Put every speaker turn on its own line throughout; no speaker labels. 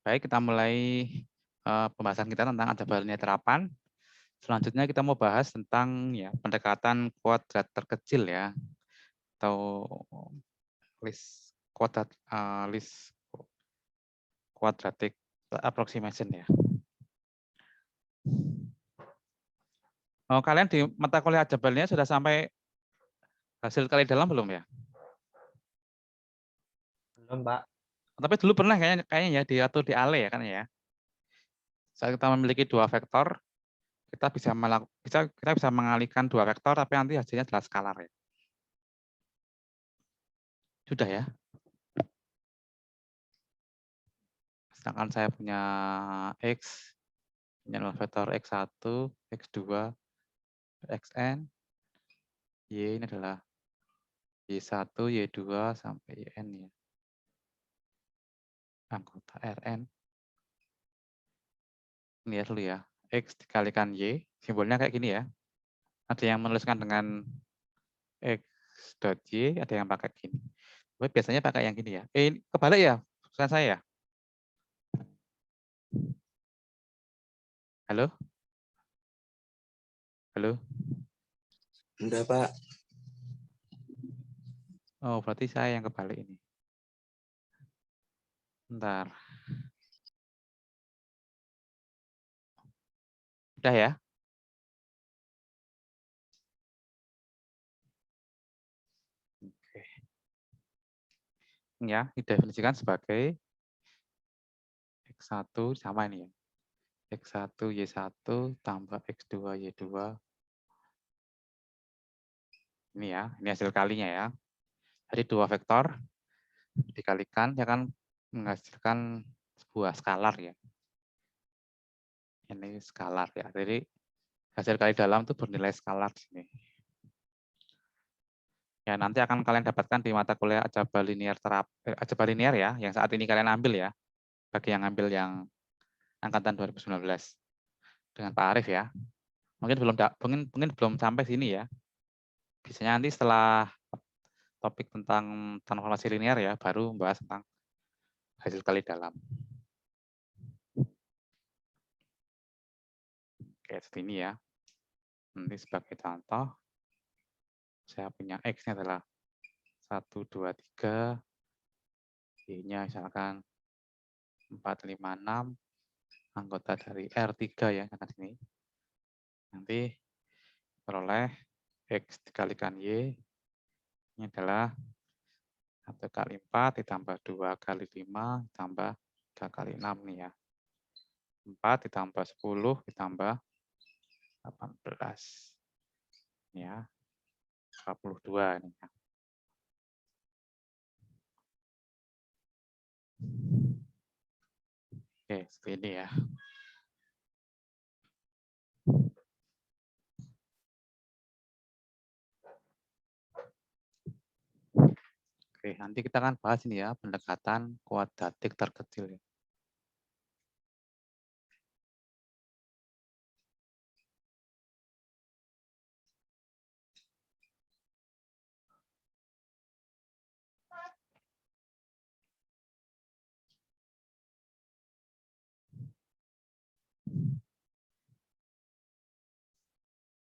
Baik, kita mulai pembahasan kita tentang aljabar linear terapan. Selanjutnya kita mau bahas tentang ya pendekatan kuadrat terkecil ya atau list quadratic approximation ya. Oh, kalian di mata kuliah aljabar linear sudah sampai hasil kali dalam belum ya?
Belum, Pak.
Tapi dulu pernah kayaknya ya diatur di ALE ya kan ya. Saat kita memiliki dua vektor, kita bisa mengalihkan dua vektor tapi nanti hasilnya adalah skalar ya. Sudah ya. Sedangkan saya punya X, punya vektor X1, X2, Xn, Y ini adalah Y1, Y2 sampai Yn ya. Anggota Rn. Ini ya dulu ya. X dikalikan Y, simbolnya kayak gini ya. Ada yang menuliskan dengan X dot Y, ada yang pakai gini. Tapi biasanya pakai yang gini ya. Ini kebalik ya, bukan saya ya. Halo? Halo?
Enggak, Pak.
Oh, berarti saya yang kebalik ini. Bentar. Udah ya? Oke. Ya, didefinisikan sebagai X1 sama ini ya. X1 Y1 tambah X2 Y2. Ini ya, ini hasil kalinya ya. Jadi dua vektor dikalikan ya kan menghasilkan sebuah skalar ya. Ini skalar ya. Jadi hasil kali dalam itu bernilai skalar di sini. Ya, nanti akan kalian dapatkan di mata kuliah aljabar linear ya, yang saat ini kalian ambil ya. Bagi yang ambil yang angkatan 2019 dengan Pak Arif ya. Mungkin belum sampai sini ya. Biasanya nanti setelah topik tentang transformasi linear ya, baru membahas tentang hasil kali dalam. Oke, seperti ini ya. Nanti sebagai contoh, saya punya X-nya adalah 1, 2, 3. Y-nya misalkan 4, 5, 6. Anggota dari R3 ya, karena sini. Nanti peroleh X dikalikan Y. Ini adalah 1 kali 4 ditambah 2 kali 5 ditambah 3 kali 6 nih ya. 4 ditambah 10 ditambah 18. Ya, 22 nih ya. Oke, seperti ini ya. Oke, nanti kita akan bahas ini ya, pendekatan kuadratik terkecil ya.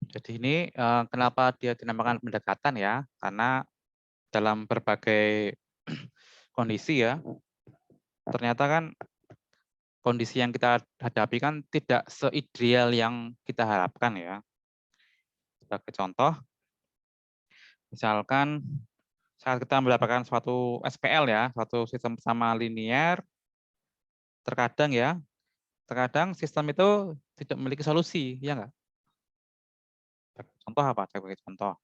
Jadi ini kenapa dia dinamakan pendekatan ya? Karena dalam berbagai kondisi ya, ternyata kan kondisi yang kita hadapi kan tidak seideal yang kita harapkan ya. Sebagai contoh, misalkan saat kita mendapatkan suatu SPL ya, suatu sistem sama linear, terkadang sistem itu tidak memiliki solusi, ya enggak? Contoh apa? Sebagai contoh,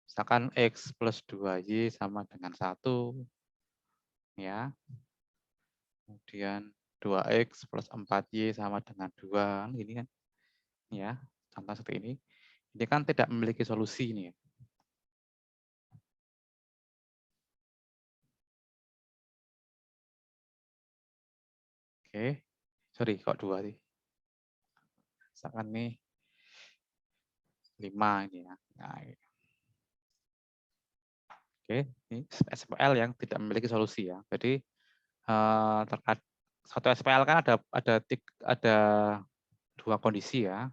misalkan X plus 2Y sama dengan 1, ya. Kemudian 2X plus 4Y sama dengan 2, ini kan, ya, contoh seperti ini. Ini kan tidak memiliki solusi ini. Oke, sorry kok 2 sih. Misalkan nih 5 ini ya. Nah, oke, ini SPL yang tidak memiliki solusi ya. Jadi Satu SPL kan ada dua kondisi ya.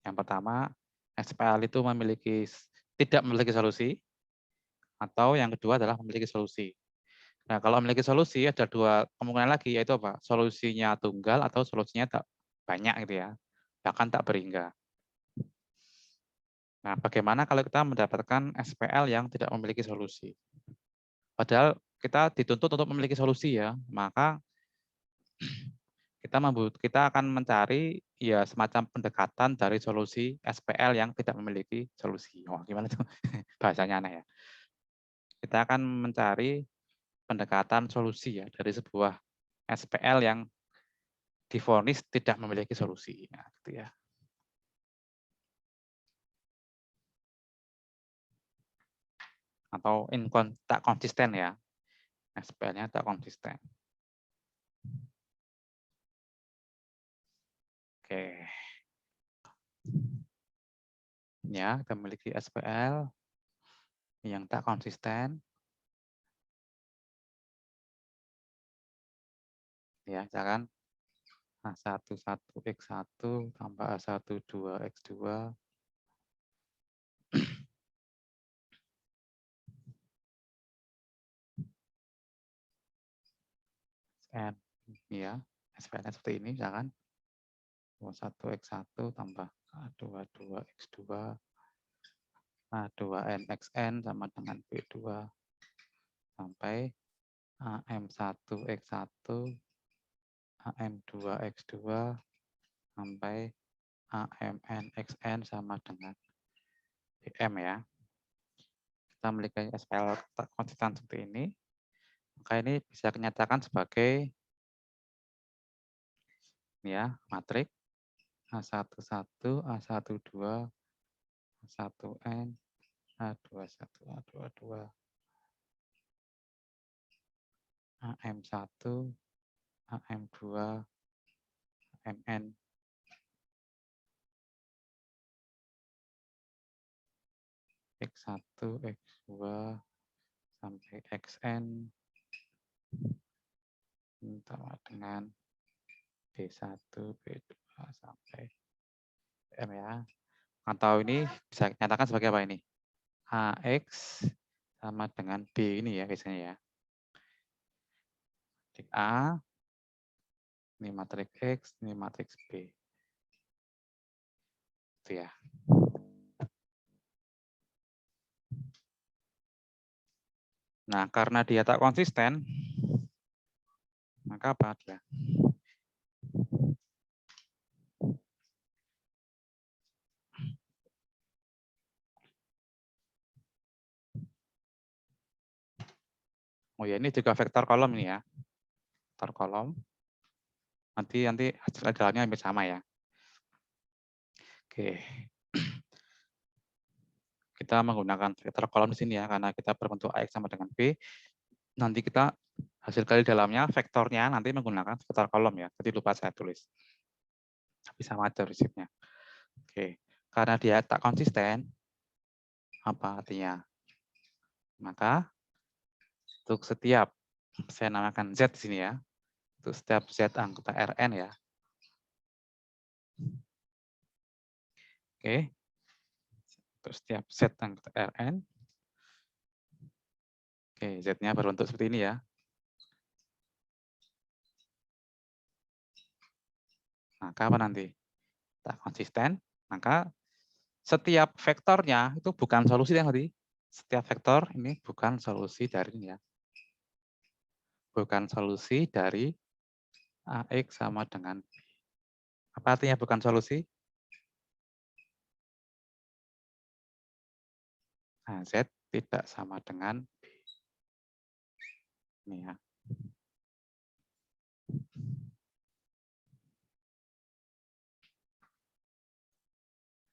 Yang pertama, SPL itu tidak memiliki solusi, atau yang kedua adalah memiliki solusi. Nah, kalau memiliki solusi ada dua kemungkinan lagi, yaitu apa? Solusinya tunggal atau solusinya tak banyak gitu ya, bahkan tak berhingga. Nah, bagaimana kalau kita mendapatkan SPL yang tidak memiliki solusi? Padahal kita dituntut untuk memiliki solusi ya, maka kita akan mencari ya semacam pendekatan dari solusi SPL yang tidak memiliki solusi. Wah, gimana tuh? Bahasanya aneh ya. Kita akan mencari pendekatan solusi ya dari sebuah SPL yang divonis tidak memiliki solusi. Nah, gitu ya. Atau tak konsisten ya. SPL-nya tak konsisten. Oke. Ya, kita memiliki SPL yang tak konsisten. Ya, misalkan A1 1x1 tambah A1 2x2 N ya, SPL-nya seperti ini misalkan 1x1 tambah A2 2x2 A2nxn sama dengan B2 sampai AM1x1 AM2x2 sampai AMNXN sama dengan BM ya. Kita memiliki SPL konsisten seperti ini, maka ini bisa dinyatakan sebagai ya matriks A11, A12, A1N, A21, A22, AM1, AM2, MN, X1, X2, sampai XN, sama dengan B1, B2, sampai BM ya. Atau ini bisa dinyatakan sebagai apa ini? AX sama dengan B ini ya biasanya ya. Matrik A, ini matriks X, ini matriks B. Itu ya. Nah, karena dia tak konsisten, maka apa dia? Oh ya, ini juga vektor kolom ini ya. Vektor kolom. Nanti hasil jalannya hampir sama ya. Oke. Kita menggunakan vektor kolom di sini ya, karena kita berbentuk AX sama dengan B. Nanti kita hasil kali dalamnya, vektornya nanti menggunakan vektor kolom ya. Jadi lupa saya tulis. Tapi sama aja prinsipnya. Oke. Karena dia tak konsisten, apa artinya? Maka untuk setiap, saya namakan Z di sini ya, untuk setiap Z anggota Rn ya. Oke. Untuk setiap Z anggota Rn, oke, Z-nya berbentuk seperti ini ya. Maka apa nanti? Tak konsisten, maka setiap vektornya itu bukan solusi yang tadi. Setiap vektor ini bukan solusi dari ini ya. Bukan solusi dari AX sama dengan B. Apa artinya bukan solusi? Nah, Z tidak sama dengan B. Ini ya.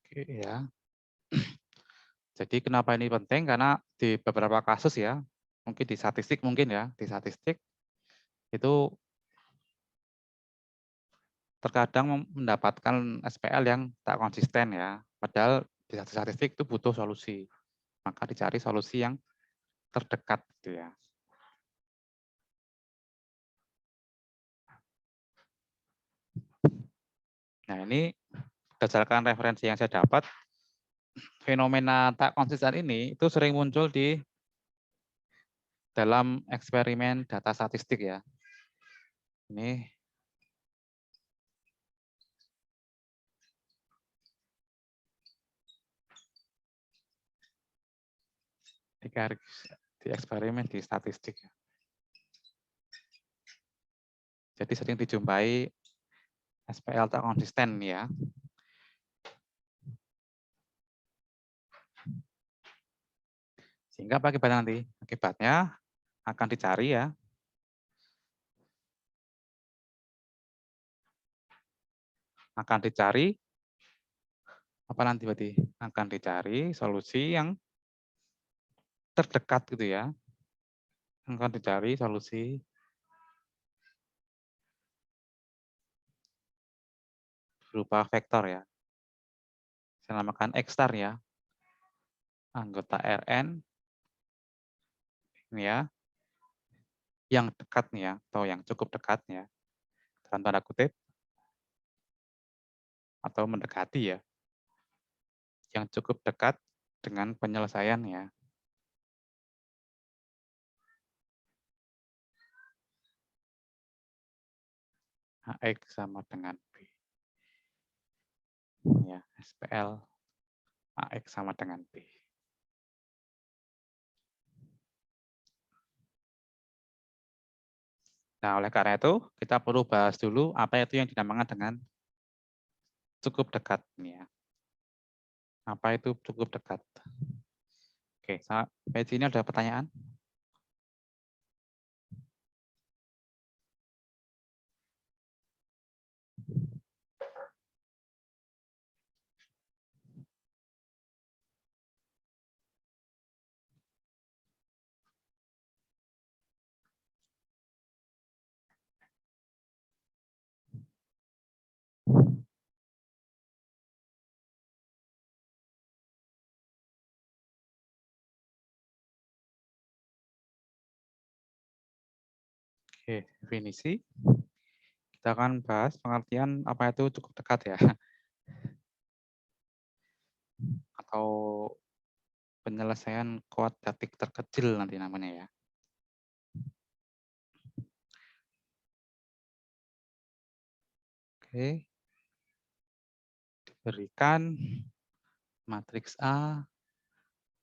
Oke ya. Jadi kenapa ini penting? Karena di beberapa kasus ya, mungkin di statistik itu terkadang mendapatkan SPL yang tak konsisten ya. Padahal di statistik itu butuh solusi. Maka dicari solusi yang terdekat gitu ya. Nah, ini berdasarkan referensi yang saya dapat, fenomena tak konsisten ini itu sering muncul di dalam eksperimen data statistik ya. Ini di eksperimen di statistik ya. Jadi sering dijumpai SPL tak konsisten ya. Sehingga apa akibatnya nanti? Akibatnya akan dicari ya. Akan dicari apa nanti berarti? Akan dicari solusi yang terdekat gitu ya. Akan dicari solusi berupa vektor ya. Saya namakan X-star ya. Anggota Rn ini ya, yang dekat nih ya, atau yang cukup dekat ya, dalam tanda kutip, atau mendekati ya, yang cukup dekat dengan penyelesaian ya. Ax sama dengan B. Ya, SPL Ax sama dengan B. Nah, oleh karena itu, kita perlu bahas dulu apa itu yang dinamakan dengan cukup dekat. Ya. Apa itu cukup dekat? Oke, sampai sini ada pertanyaan? Oke, definisi. Kita akan bahas pengertian apa itu cukup dekat ya. Atau penyelesaian kuadratik terkecil nanti namanya ya. Oke. Diberikan matriks A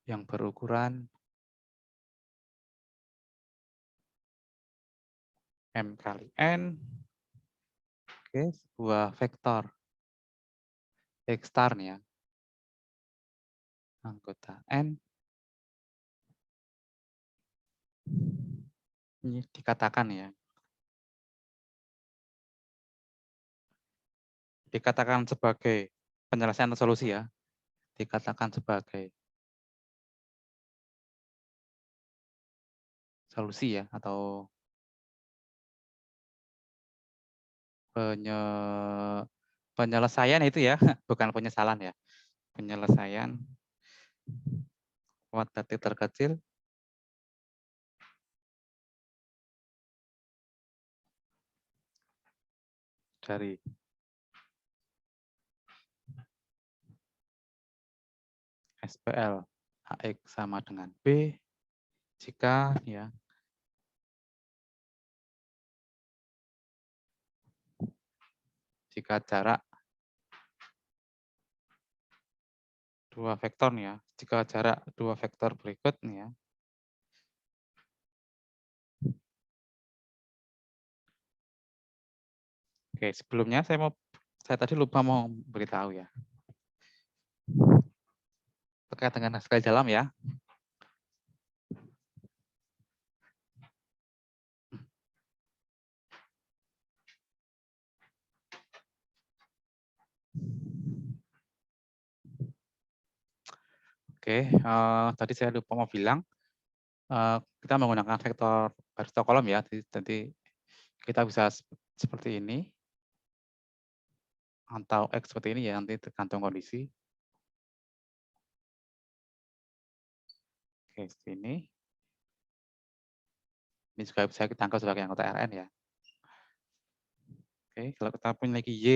yang berukuran M kali N. Oke, sebuah vektor X star nih ya. Anggota N. Ini dikatakan ya. Dikatakan sebagai penyelesaian atau solusi ya. Dikatakan sebagai solusi ya atau penyelesaian itu ya, bukan penyesalan ya. Penyelesaian kuadratik terkecil dari SPL AX sama dengan B jika ya jika jarak dua vektor nih ya, jika jarak dua vektor berikut nih ya, oke sebelumnya saya tadi lupa mau beritahu ya terkait dengan skala dalam ya. Oke, tadi saya lupa mau bilang kita menggunakan vektor garis atau kolom ya, jadi kita bisa seperti ini atau X seperti ini ya, nanti tergantung kondisi. Oke, sini. Ini juga bisa kita anggap sebagai anggota Rn ya. Oke, kalau kita punya lagi Y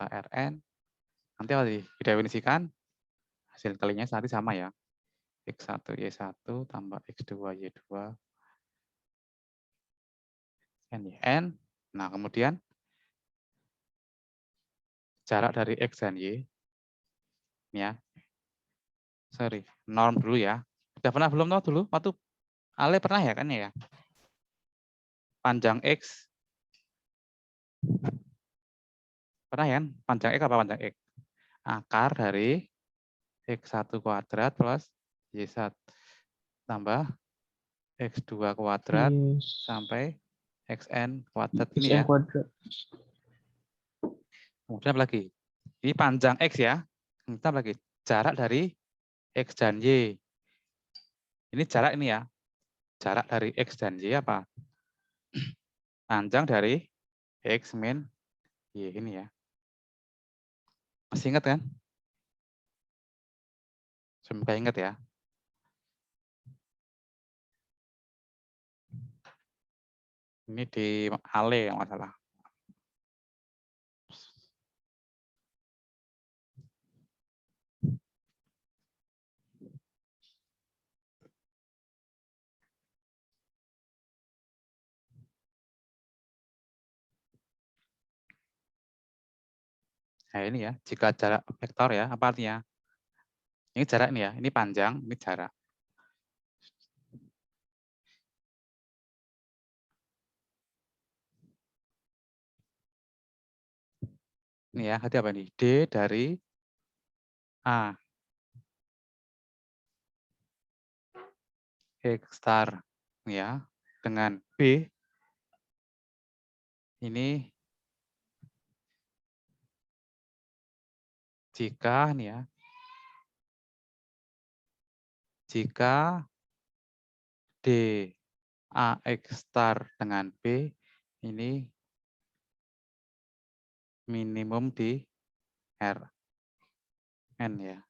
delta Rn. Nanti kalau didefinisikan, hasil kalinya nanti sama ya. X1, Y1 tambah X2, Y2, N, YN. Nah, kemudian jarak dari X dan Y, ini ya, sorry, norm dulu ya. Udah pernah belum tahu dulu? Waktu Ale pernah ya kan ya? Panjang X, pernah ya? Panjang X apa panjang X? Akar dari X1 kuadrat plus Y1 tambah X2 kuadrat sampai XN kuadrat ini ya.
kuadrat.
Kemudian apa lagi? Ini panjang X ya. Kemudian apa lagi? Jarak dari X dan Y. Ini jarak ini ya. Jarak dari X dan Y apa? Panjang dari X min Y ini ya. Masih ingat kan? Semoga ingat ya. Ini di Ale yang masalah. Nah ini ya, jika jarak vektor ya, apa artinya? Ini jarak ini ya, ini panjang, ini jarak. Ini ya, hati apa ini? D dari A. X star ya, dengan B. Ini jika nih ya, jika D AX star dengan B ini minimum di R N ya.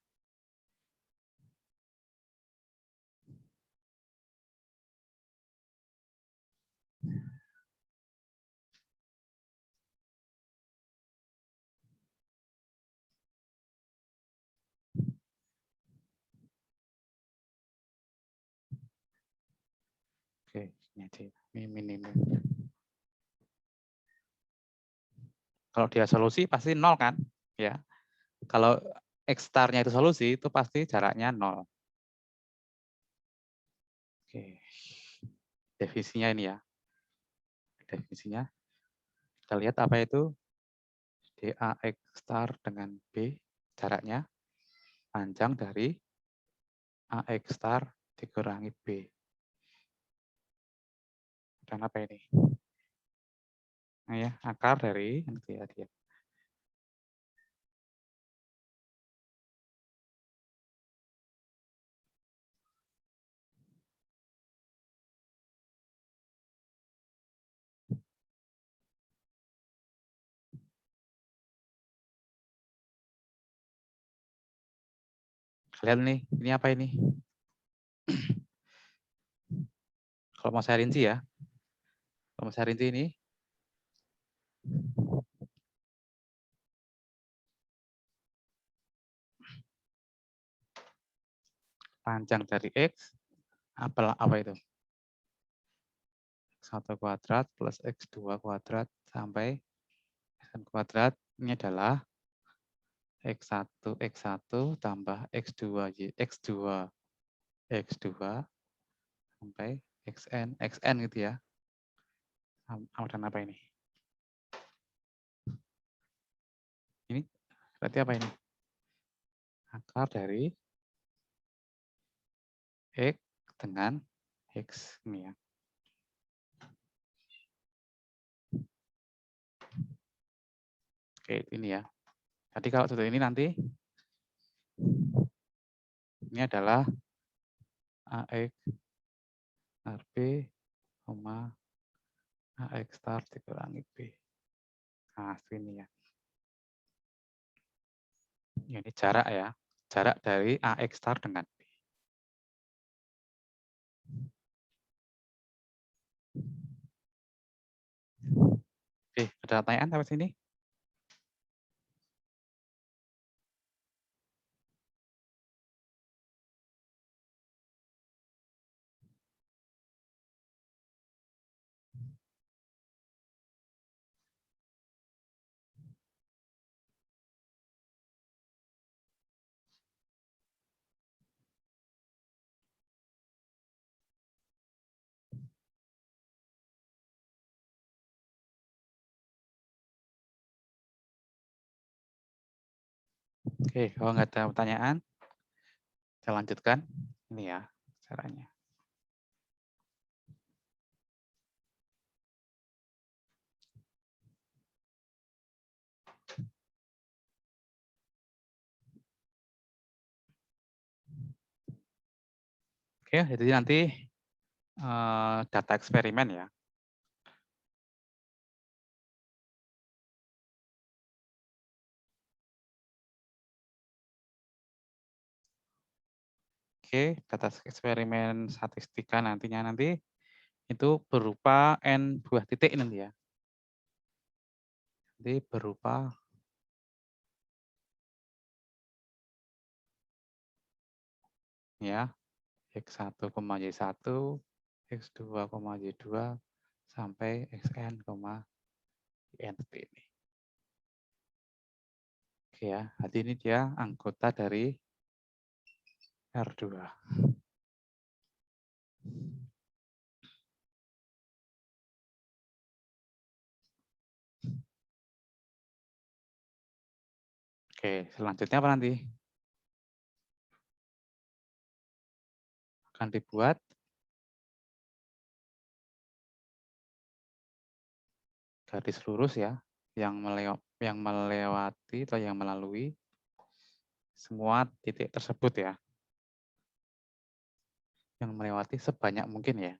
Oke, ini aja. Ini minimum. Kalau dia solusi pasti 0 kan? Ya. Kalau X star-nya itu solusi, itu pasti jaraknya 0. Oke. Definisinya ini ya. Definisinya. Kita lihat apa itu DAX star dengan B, jaraknya panjang dari AX star dikurangi B. Dan apa ini? Nah ya, akar dari nanti ya dia. Lihat nih, ini apa ini? Kalau mau saya rinci ya. Kalau mau saya rinci ini panjang dari X apa itu? X1 kuadrat plus X2 kuadrat sampai X kuadrat ini adalah X1 tambah X2 X2 sampai XN gitu ya. Dan apa ini? Ini berarti apa ini? Akar dari X dengan X ini ya. Oke, ini ya. Jadi kalau sudah ini nanti ini adalah AX RB, AX star dikurangi B. Nah, ini ya. Ini jarak ya. Jarak dari AX star dengan B. Oke, ada pertanyaan sampai sini? Oke, kalau nggak ada pertanyaan, saya lanjutkan. Ini ya caranya. Oke, jadi nanti data eksperimen ya. Oke, data eksperimen statistika nantinya itu berupa N buah titik nanti ya. Jadi berupa ya X1, Y1, X2, Y2, sampai Xn, yn seperti ini. Oke ya, jadi ini dia anggota dari R2. Oke, selanjutnya apa nanti? Akan dibuat garis lurus ya, yang melewati atau yang melalui semua titik tersebut ya. Yang melewati sebanyak mungkin ya.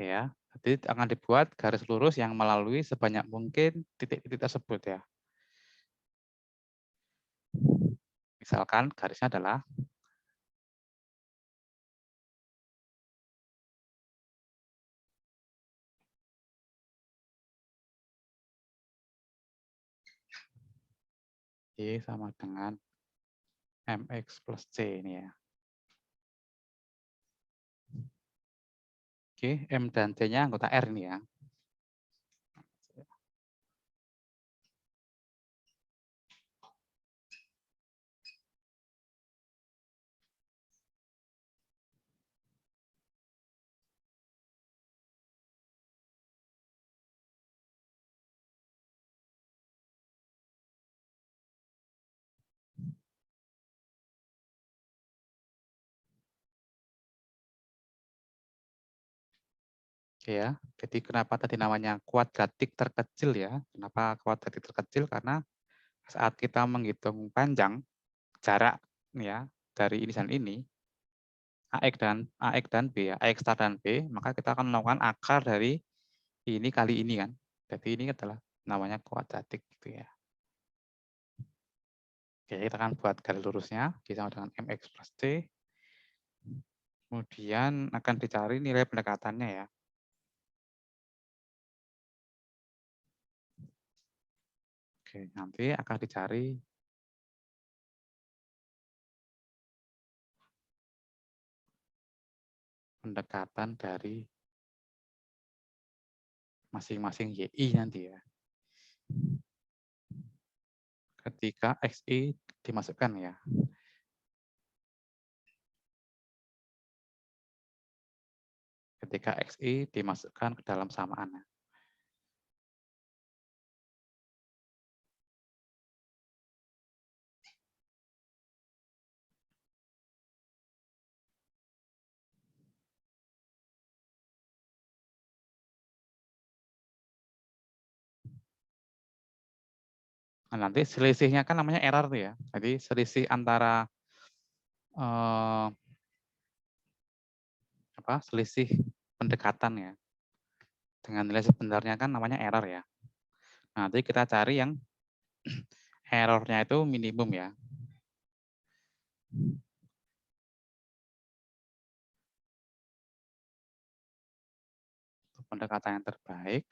Oke ya, jadi akan dibuat garis lurus yang melalui sebanyak mungkin titik-titik tersebut ya. Misalkan garisnya adalah Y sama dengan MX plus C ini ya. Oke, M dan C-nya anggota R ini ya. Oke ya, jadi kenapa tadi namanya kuadratik terkecil ya? Kenapa kuadratik terkecil? Karena saat kita menghitung panjang jarak ya dari ini dan ini, AX dan B ya, AX star dan B, maka kita akan melakukan akar dari ini kali ini kan. Jadi ini adalah namanya kuadratik gitu ya. Oke, kita akan buat garis lurusnya, sama dengan MX plus C. Kemudian akan dicari nilai pendekatannya ya. Oke, nanti akan dicari pendekatan dari masing-masing YI nanti ya. Ketika XI dimasukkan ya. Ketika XI dimasukkan ke dalam samaan. Nah, nanti selisihnya kan namanya error tuh ya. Jadi selisih antara selisih pendekatan ya. Dengan nilai sebenarnya kan namanya error ya. Nanti kita cari yang errornya itu minimum ya. Untuk pendekatan yang terbaik,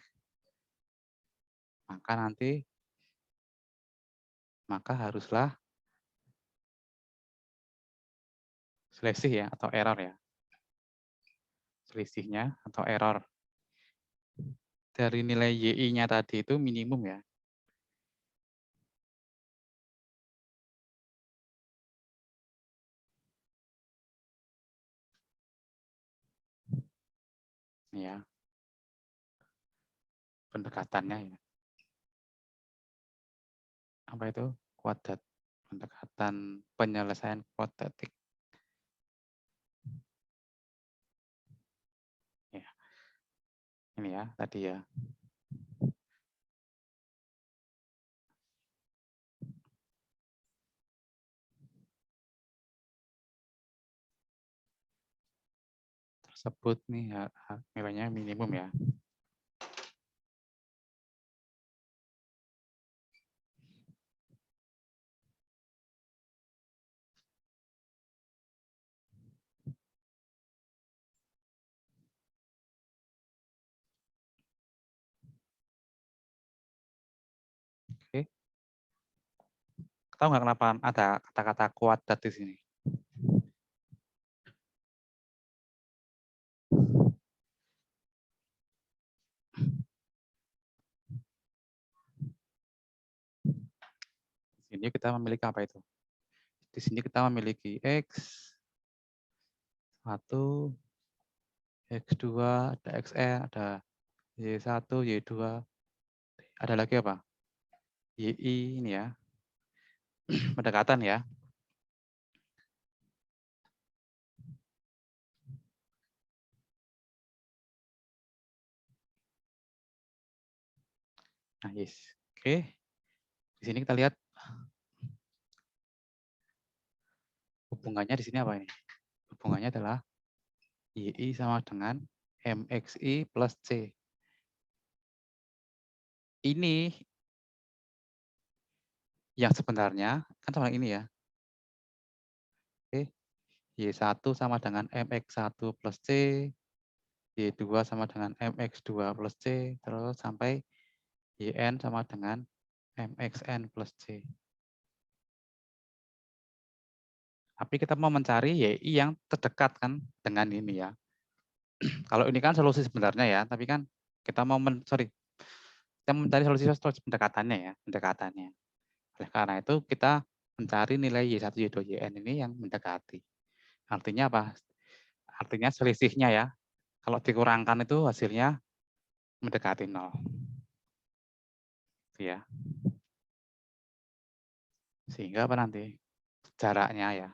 maka haruslah selisih ya atau error ya. Selisihnya atau error dari nilai YI-nya tadi itu minimum ya. Ya, pendekatannya ya. Apa itu? Kuadrat. Pendekatan penyelesaian kuadratik. Ya, ini ya tadi ya. Tersebut nih nilainya minimum ya. Oke. Tahu nggak kenapa ada kata-kata kuadrat di sini? Di sini kita memiliki apa itu? Di sini kita memiliki X1, X2, ada XN, ada Y1, Y2. Ada lagi apa? YI ini ya. Pendekatan ya. Nah, yes. Oke. Di sini kita lihat hubungannya di sini apa ini? Hubungannya adalah YI sama dengan MXI plus C. Ini yang sebenarnya kan sama ini ya. Oke. Y1 sama dengan MX1 plus C. Y2 sama dengan MX2 plus C. Terus sampai YN sama dengan MXN plus C. Tapi kita mau mencari YI yang terdekat kan dengan ini ya. Kalau ini kan solusi sebenarnya ya, tapi kan kita mau kita mencari solusi pendekatannya ya, pendekatannya. Oleh karena itu kita mencari nilai Y1, Y2, YN ini yang mendekati. Artinya apa? Artinya selisihnya ya. Kalau dikurangkan itu hasilnya mendekati 0. Gitu ya. Sehingga apa nanti? Jaraknya ya.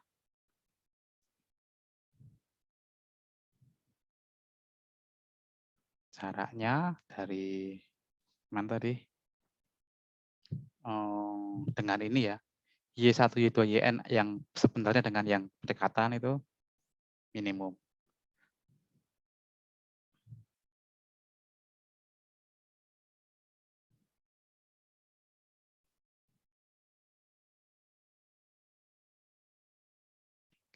Jaraknya dari mana tadi? Dengan ini ya. Y1, Y2, YN yang sebenarnya dengan yang pendekatan itu minimum.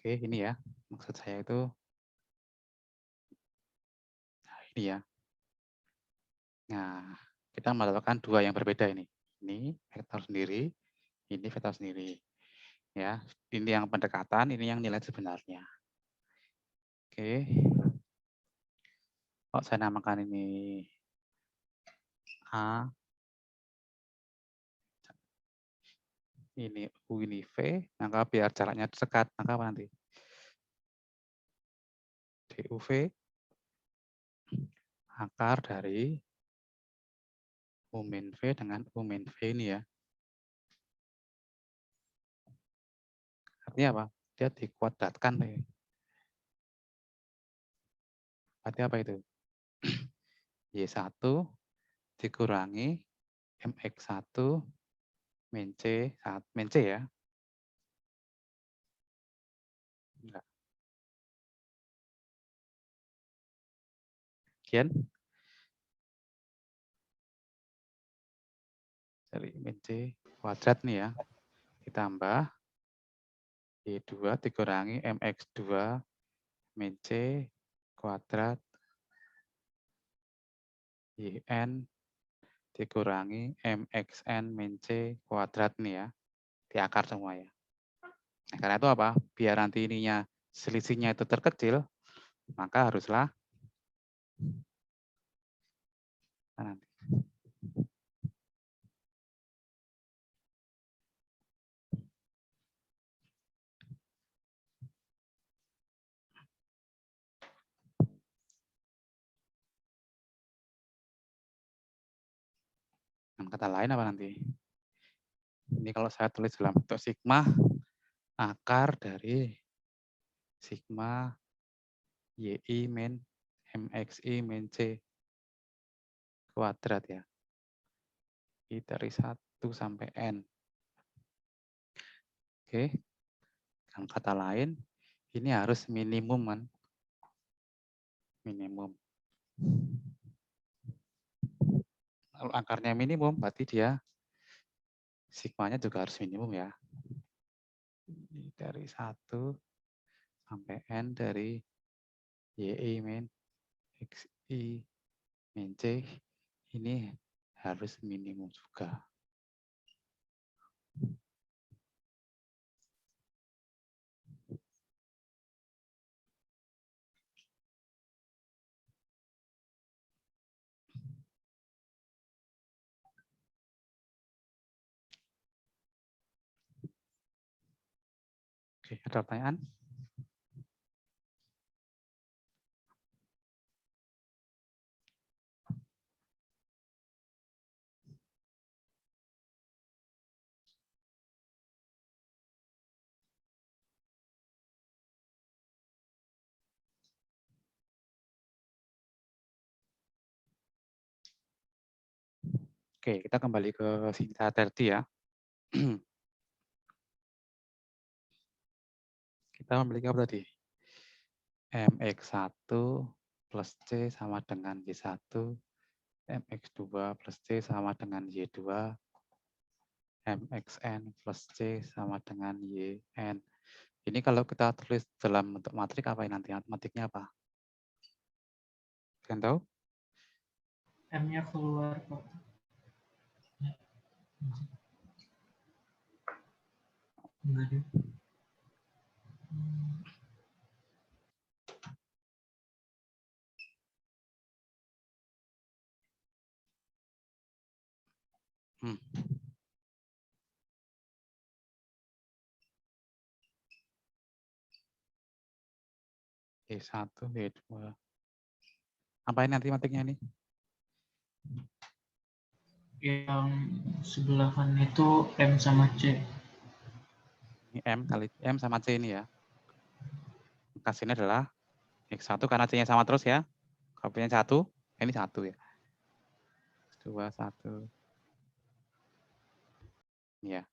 Oke, ini ya. Maksud saya itu ini ya. Nah, kita mendapatkan dua yang berbeda ini. Ini vektor sendiri, ini vektor sendiri. Ya, ini yang pendekatan, ini yang nilai sebenarnya. Oke. Oh, saya namakan ini A. Ini U, ini V. Maka biar jaraknya dekat, maka apa nanti? DUV akar dari U min V dengan U min V ini ya. Artinya apa? Dia dikuadratkan. Berarti apa itu? Y1 dikurangi MX1 min C ya. Enggak. Sekian dari min C kuadrat nih ya. Ditambah Y2 dikurangi MX2 min C kuadrat YN dikurangi MXN min C kuadrat nih ya. Di akar semua ya. Nah, karena itu apa? Biar nanti ininya selisihnya itu terkecil, maka haruslah nanti. Dengan kata lain apa nanti? Ini kalau saya tulis dalam bentuk sigma, akar dari sigma YI min MXI min C kuadrat ya. I dari 1 sampai N. Oke. Dengan kata lain, ini harus minimum kan? Minimum. Kalau akarnya minimum, berarti dia sigmanya juga harus minimum ya. I dari 1 sampai N dari YI min XI min C ini harus minimum juga. Oke, ada pertanyaan? Oke, kita kembali ke singkat tadi ya. Kita memiliki apa tadi? MX1 plus C sama dengan Y1, MX2 plus C sama dengan Y2, MXN plus C sama dengan YN. Ini kalau kita tulis dalam bentuk matrik apa ini nanti? Matematiknya apa? Kalian tahu?
M-nya keluar, Pak. Enggak deh.
Hmm. Y1, Y2. Apa ini nanti matematiknya ini?
Yang sebelah kanan itu M sama C.
Ini M kali M sama C ini ya. Kasihnya adalah X1 karena C-nya sama terus ya. Kalau punya 1, ini 1 ya. 2, 1. Ya.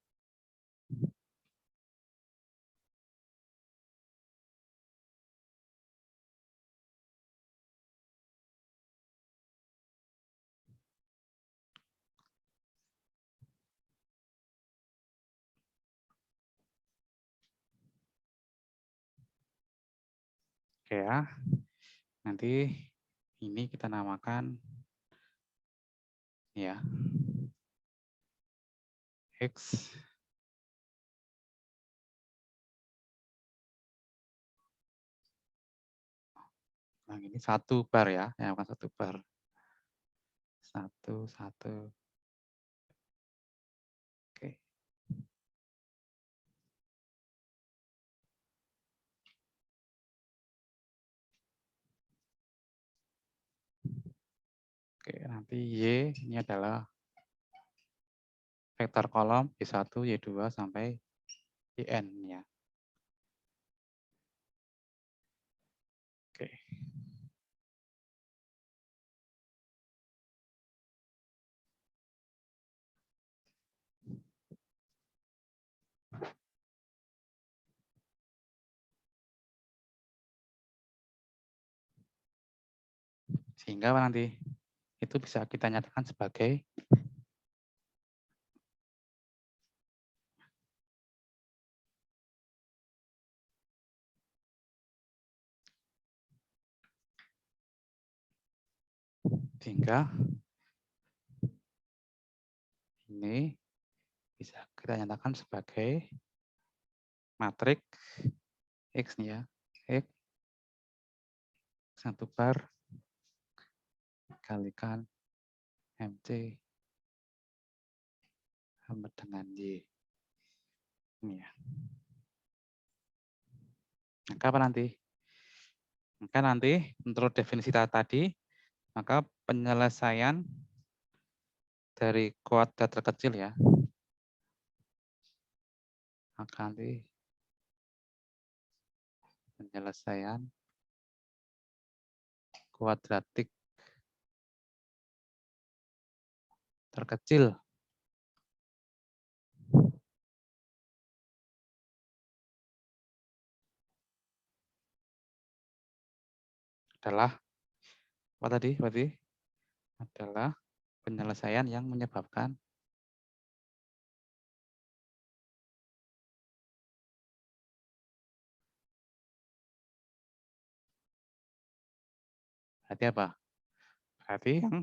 Oke ya. Nanti ini kita namakan ya X nah ini 1 bar ya, bukan 1 bar. 1, 1. Oke. Oke, nanti Y ini adalah vektor kolom Y1, Y2 sampai YN ya. Oke. Sehingga apa nanti? Itu bisa kita nyatakan sebagai sehingga ini bisa kita nyatakan sebagai matrik X nih ya. X 1 bar dikalikan MC sama dengan Y. Ini ya. Maka apa nanti? Maka nanti menurut definisi tadi, maka penyelesaian dari kuadrat terkecil ya. Maka nanti penyelesaian kuadratik terkecil adalah apa tadi? Berarti adalah penyelesaian yang menyebabkan berarti apa? Berarti yang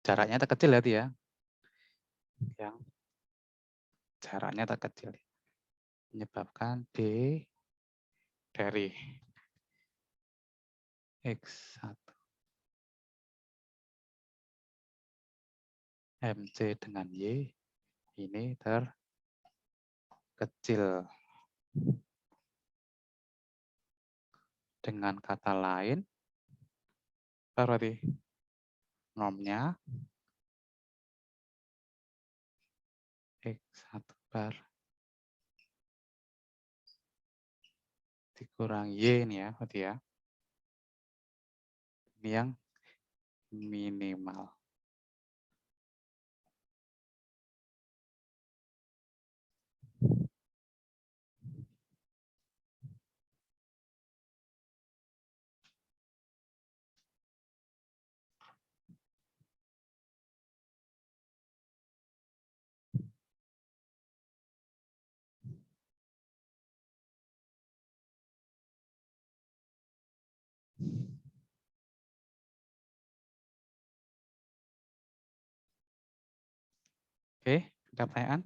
jaraknya terkecil berarti ya. Yang jaraknya terkecil menyebabkan D dari X1 MC dengan Y ini terkecil. Dengan kata lain, apa berarti normnya X1 bar dikurang Y ini ya, berarti ya. Ini yang minimal. Oke, ada pertanyaan?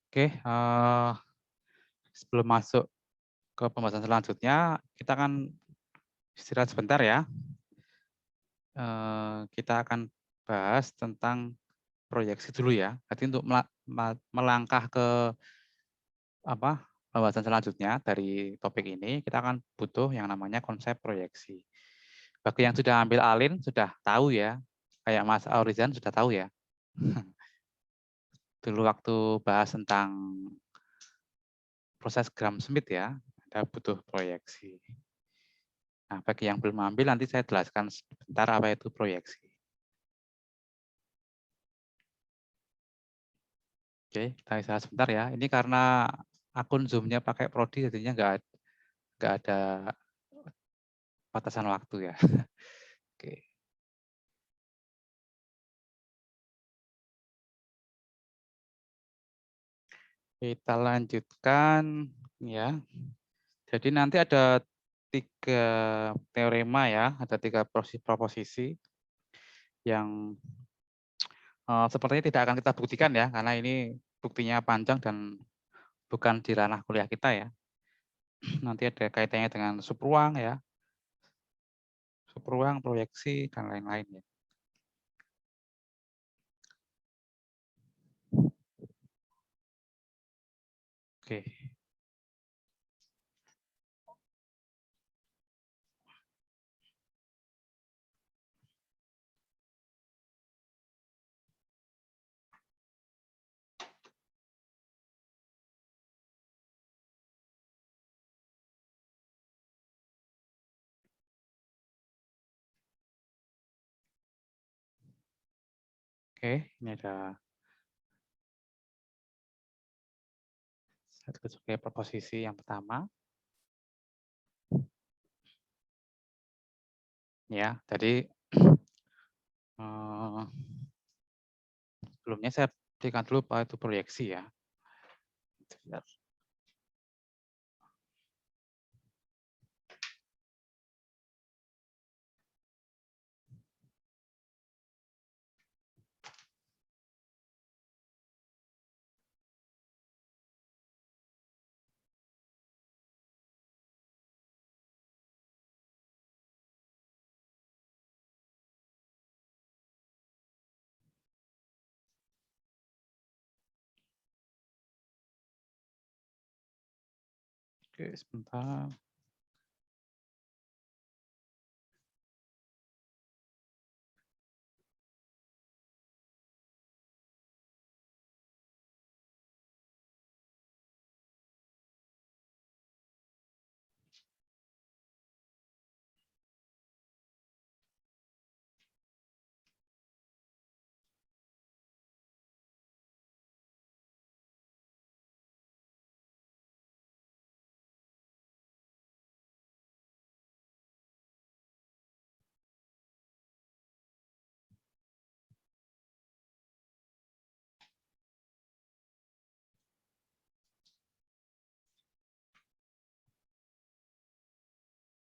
Oke, sebelum masuk ke pembahasan selanjutnya, kita akan istirahat sebentar ya. Kita akan bahas tentang proyeksi dulu ya. Jadi untuk melangkah ke pembahasan selanjutnya dari topik ini, kita akan butuh yang namanya konsep proyeksi. Bagi yang sudah ambil alin, sudah tahu ya. Kayak Mas Aurizan sudah tahu ya. Dulu waktu bahas tentang proses Gram-Schmidt ya, ada butuh proyeksi. Nah, bagi yang belum ambil, nanti saya jelaskan sebentar apa itu proyeksi. Oke, kita istirahat sebentar ya. Ini karena akun Zoom-nya pakai Prodi, jadinya nggak ada batasan waktu ya. Oke. Kita lanjutkan ya. Jadi nanti ada 3 teorema ya, ada 3 proposisi yang sepertinya tidak akan kita buktikan ya, karena ini buktinya panjang dan bukan di ranah kuliah kita ya. Nanti ada kaitannya dengan subruang ya, subruang, proyeksi, dan lain-lain ya. Oke. Oke, ini ada satu sebagai proposisi yang pertama. Ya, tadi sebelumnya saya berikan dulu apa itu proyeksi ya. Oke, sebentar.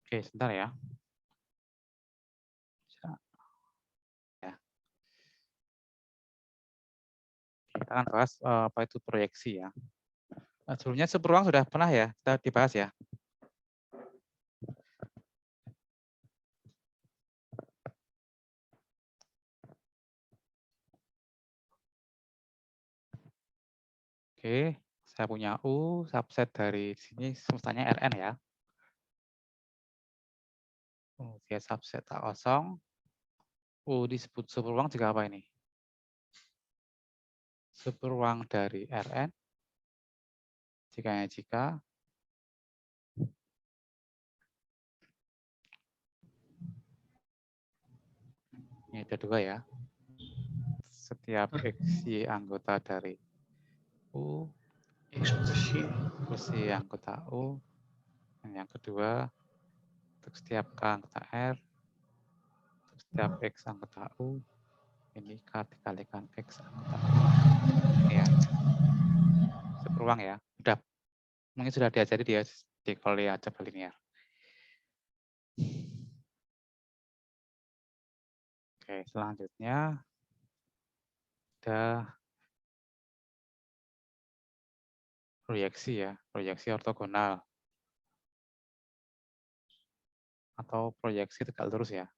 Oke, sebentar ya. Ya. Kita akan bahas apa itu proyeksi ya. Sebelumnya super ruang sudah pernah ya kita dibahas ya. Oke, saya punya U, subset dari sini semestanya Rn ya. Dia subset tak kosong. U disebut super ruang jika apa ini? Super ruang dari Rn. Jika ini ada dua ya. Setiap X, Y anggota dari U,
Ekspresi.
plus Y anggota U. Dan yang kedua, untuk setiap K anggota R, untuk setiap X anggota U, ini K dikalikan X anggota U. Ya. Super ruang ya. Mungkin sudah diajari dia di kuliah aljabar linear. Oke, selanjutnya ada proyeksi ya, proyeksi ortogonal atau proyeksi tegak lurus ya.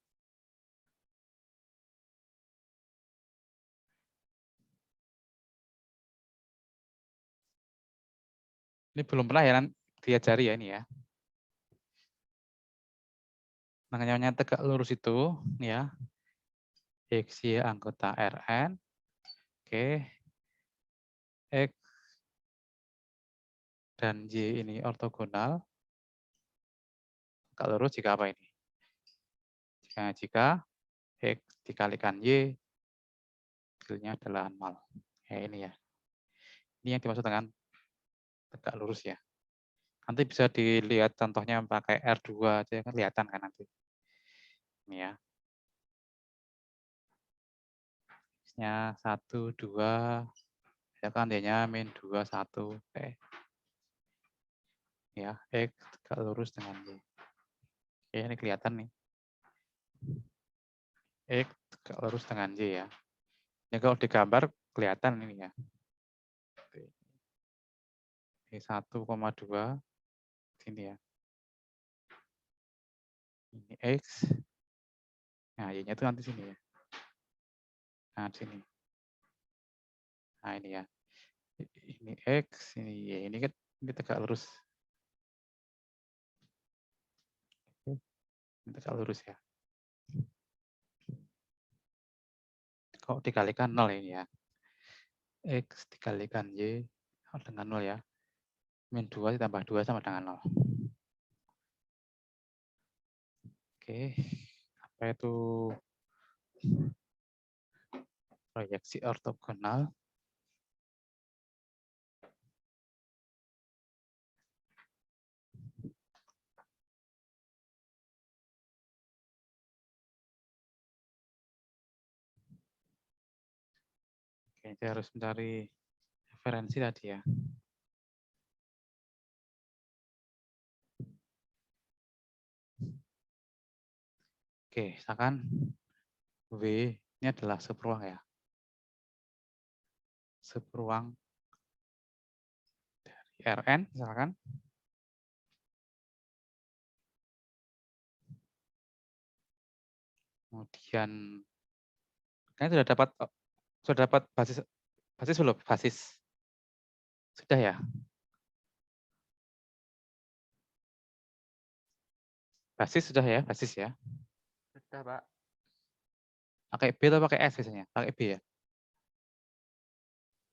Ini belum pernah ya diajari ya ini ya. Namanya tegak lurus itu ya, X, Y anggota Rn, oke, X dan Y ini ortogonal, tegak lurus jika apa ini? Jika X dikalikan Y, hasilnya adalah 0. Ya ini ya. Ini yang dimaksud dengan tegak lurus ya. Nanti bisa dilihat contohnya pakai R2 aja kan kelihatan kan nanti. Ini ya. X-nya 1, 2, ya kan D-nya min 2, 1. Oke. Ya, X tegak lurus dengan Y. Oke, ini kelihatan nih. X tegak lurus dengan Y ya. Ini kalau digambar kelihatan ini ya. Ini 1,2 sini ya. Ini X. Nah, Y-nya itu nanti sini ya. Nah, sini. Nah, ini ya. Ini X, ini Y. Ini kan ini tegak lurus. Ini tegak lurus ya. Kalau dikalikan 0 ini ya. X dikalikan Y dengan 0 ya. Min 2 ditambah 2 sama dengan 0. Oke. Apa itu proyeksi ortogonal? Oke, saya harus mencari referensi tadi ya. Oke, misalkan W ini adalah subruang ya. Subruang dari Rn misalkan. Kemudian kalian sudah dapat basis belum? Basis. Sudah ya? Basis sudah ya, basis ya.
Sudah, Pak.
Pakai B atau pakai S biasanya? Pakai B ya?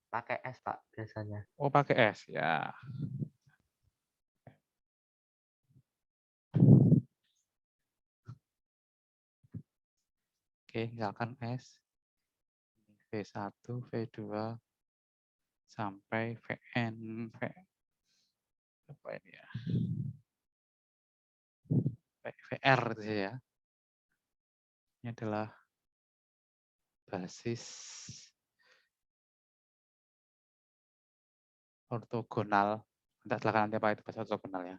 Pakai S, Pak, biasanya.
Oh, pakai S ya. Oke, misalkan S V1, V2 sampai VN, apa ini ya? VR itu ya. Ini adalah basis ortogonal. Nanti apa itu basis ortogonal ya?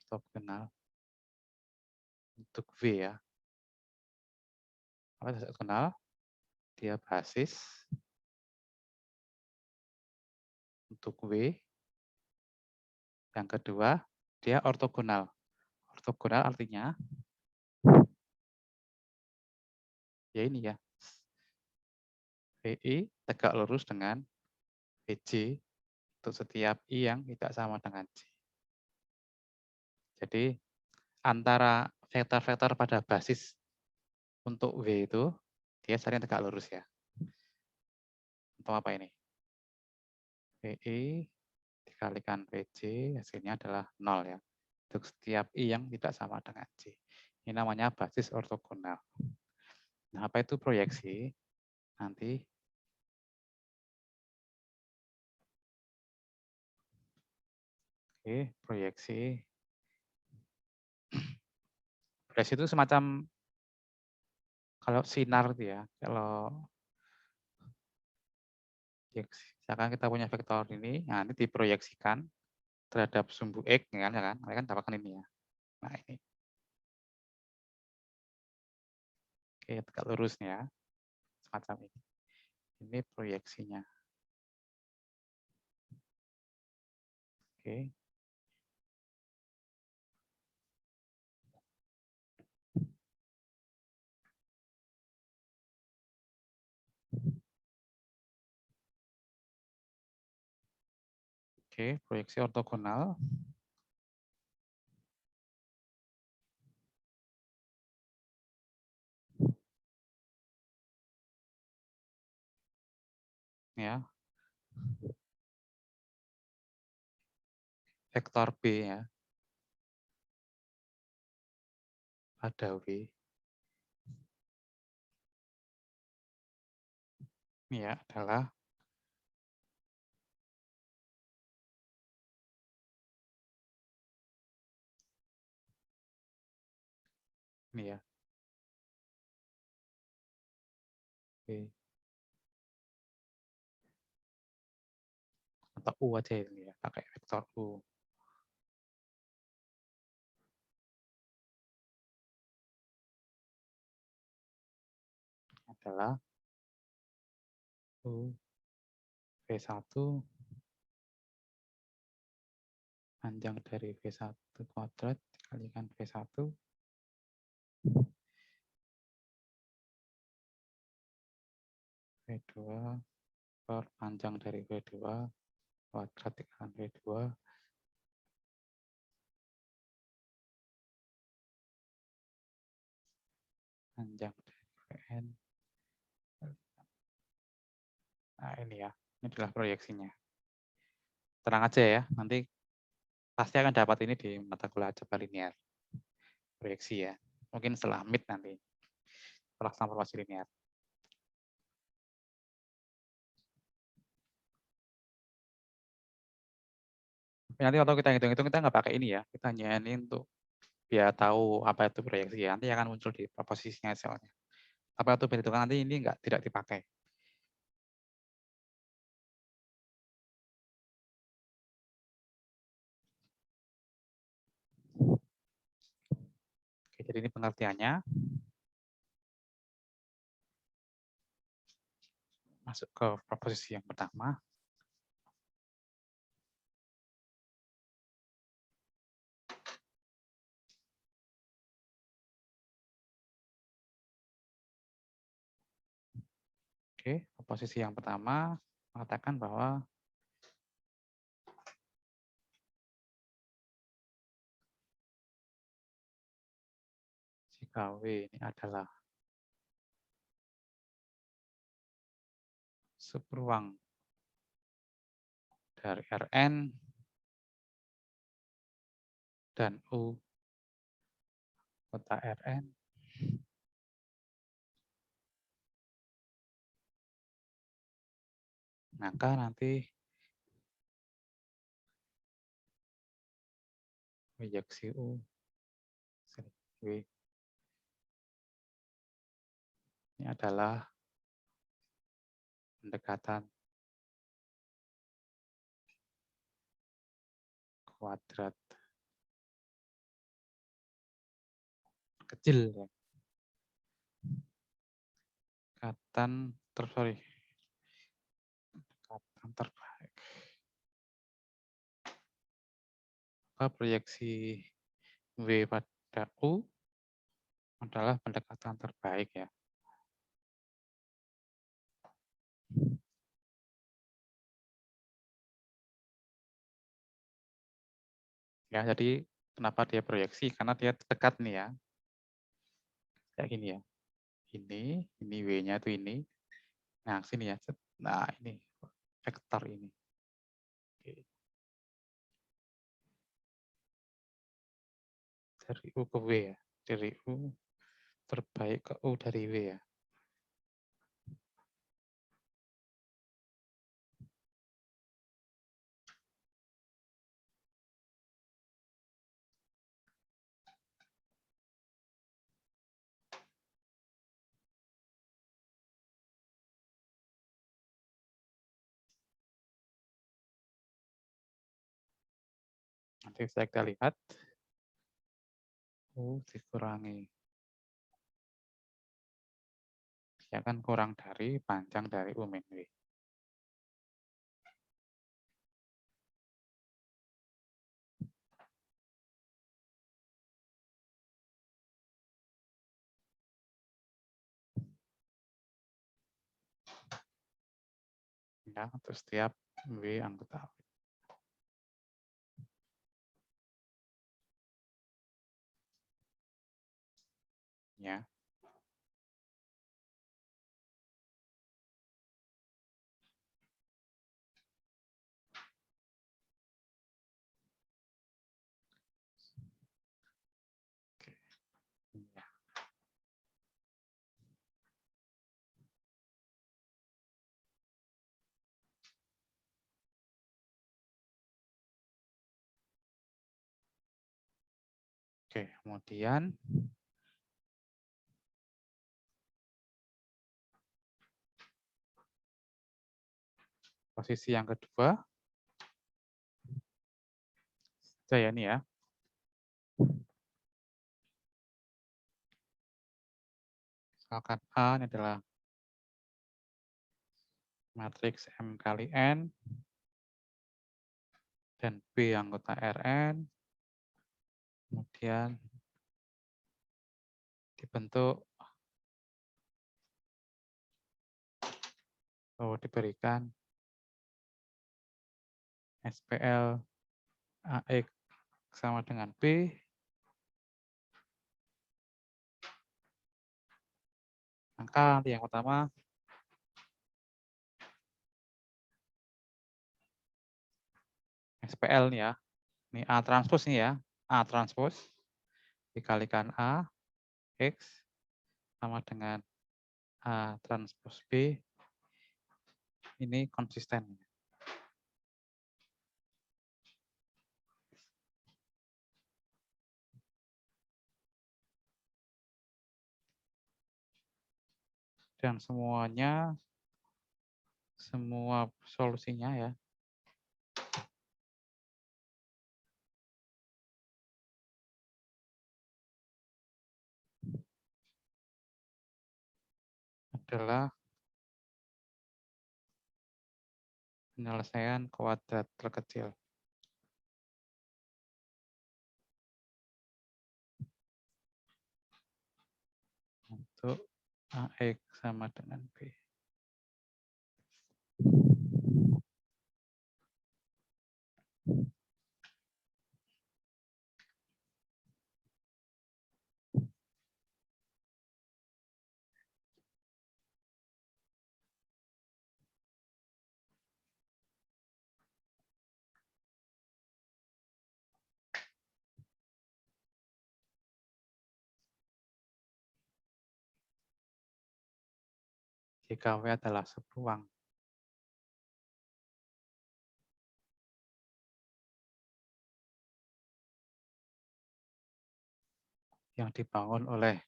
Ortogonal untuk V ya. Apa basis ortogonal? Dia basis untuk W. Yang kedua, dia ortogonal. Ortogonal artinya ya ini ya. VI tegak lurus dengan VJ untuk setiap I yang tidak sama dengan J. Jadi antara vektor-vektor pada basis untuk W itu dia saling tegak lurus ya. Untuk apa ini? VI dikalikan VJ hasilnya adalah 0 ya. Untuk setiap I yang tidak sama dengan J. Ini namanya basis ortogonal. Nah, apa itu proyeksi? Nanti proyeksi. Proyeksi itu semacam kalau sinar itu ya. Kalau misalkan kita punya vektor ini, nah ini diproyeksikan terhadap sumbu X, ya kan? Mereka kan dapatkan ini ya. Nah ini. Oke, tegak lurus nih ya. Semacam ini. Ini proyeksinya. Oke. Oke, proyeksi ortogonal. Ya. Vektor B ya. Pada W. Ini ya adalah ini ya. W. Atau U aja ini ya, pakai vektor U. Adalah U V1 panjang dari V1 kuadrat dikalikan V1 V2 per panjang dari V2 kuadrat dikalikan V2 panjang dari Vn. Nah ini ya, ini adalah proyeksinya. Tenang aja ya, nanti pasti akan dapat ini di mata kuliah algebra linear. Proyeksi ya, mungkin setelah mid nanti, setelah transformasi linear. Nanti waktu kita hitung-hitung kita nggak pakai ini ya, kita hanya ini untuk biar tahu apa itu proyeksi ya. Nanti akan muncul di proposisinya soalnya. Apa itu perhitungan nanti ini tidak dipakai. Oke, jadi ini pengertiannya. Masuk ke proposisi yang pertama. Oke, proposisi yang pertama mengatakan bahwa KW ini adalah subruang dari Rn dan U kota Rn maka nanti injeksi U W ini adalah pendekatan kuadrat kecil ya. Pendekatan terbaik. Proyeksi W pada U adalah pendekatan terbaik ya. Ya, jadi kenapa dia proyeksi? Karena dia dekat nih ya. Kayak gini ya. Ini W-nya itu ini. Nah, sini ya. Nah, ini vektor ini. Oke. Dari U ke W ya. Dari U terbaik ke U dari W ya. Nanti bisa kita lihat. U dikurangi. Ya kan kurang dari panjang dari U min W. Ya, untuk setiap W anggota W. Ya. Oke. Ya. Oke, kemudian posisi yang kedua, saya ini ya. Misalkan A ini adalah matriks M kali N, dan B anggota Rn, kemudian dibentuk diberikan SPL AX sama dengan B, maka yang pertama SPL nih ya, ini A transpose nih ya, A transpose dikalikan A, X sama dengan A transpose B, ini konsisten. Dan semuanya, semua solusinya ya, adalah penyelesaian kuadrat terkecil. Untuk AX sama dengan B. jika W adalah subruang. Yang dibangun oleh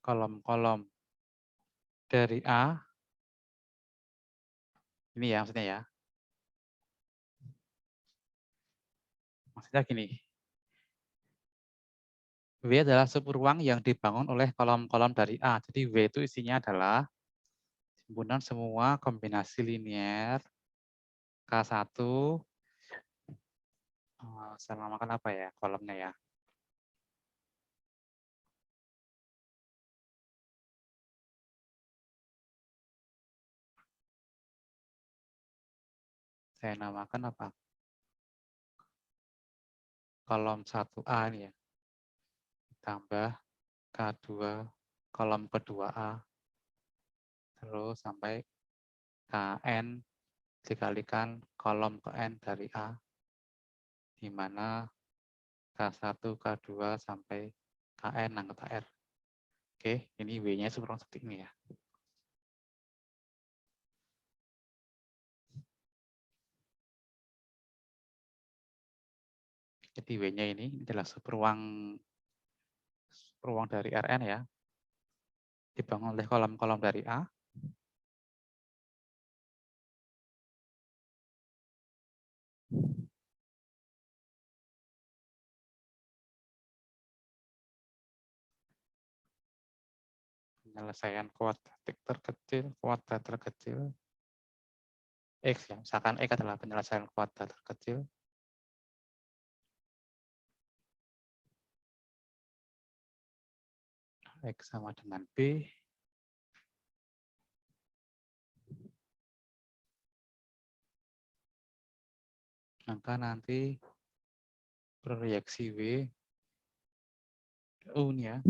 kolom-kolom dari A, ini ya maksudnya ya. Maksudnya gini, W adalah subruang yang dibangun oleh kolom-kolom dari A. Jadi W itu isinya adalah himpunan semua kombinasi linier K1, saya namakan apa ya kolomnya ya. Saya namakan apa? Kolom 1A ini ya. Tambah K2, kolom kedua A. Terus sampai KN dikalikan kolom ke N dari A. Di mana K1, K2 sampai KN anggota R. Oke, ini W-nya subruang seperti ini ya. Jadi W-nya ini adalah subruang dari Rn ya. Dibangun oleh kolom-kolom dari A. Penyelesaian kuadratik terkecil, X ya. Misalkan X adalah penyelesaian kuadrat terkecil. X sama dengan B. Maka nanti proyeksi W U-nya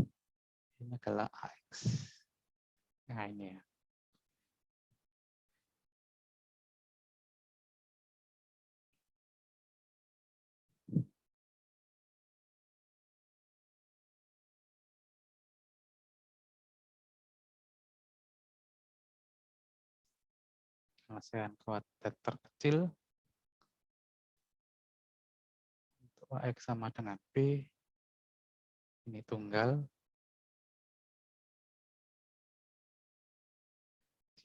ini adalah AX. Nah ini ya. Penyelesaian kuadrat terkecil untuk AX sama dengan B. Ini tunggal.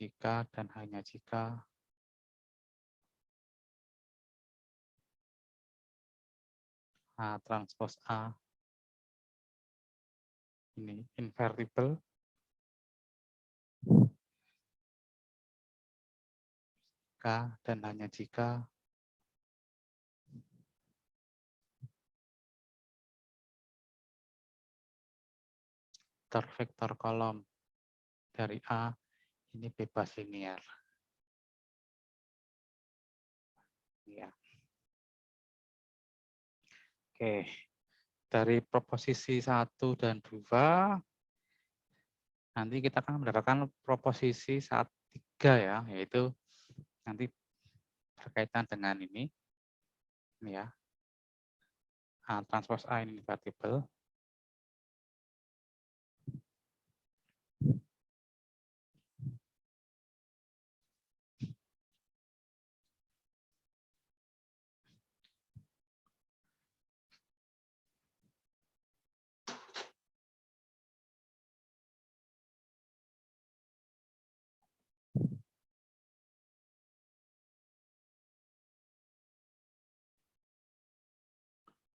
Jika dan hanya jika A transpos A ini invertible, jika dan hanya jika vektor kolom dari A ini bebas linear. Ya. Oke, dari proposisi 1 dan 2, nanti kita akan mendapatkan proposisi 3 ya, yaitu nanti berkaitan dengan ini ya, A transpos A ini invertible.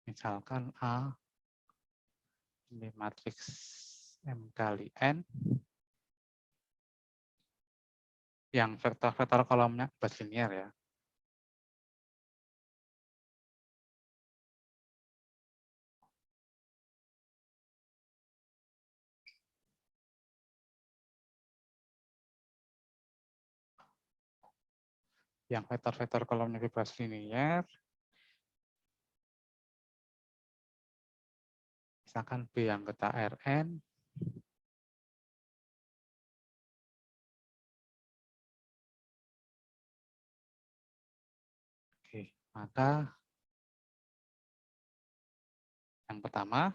Misalkan A ini matriks M kali N yang vektor-vektor kolomnya bebas linear ya. Yang vektor-vektor kolomnya bebas linear, misalkan B anggota Rn, oke, maka yang pertama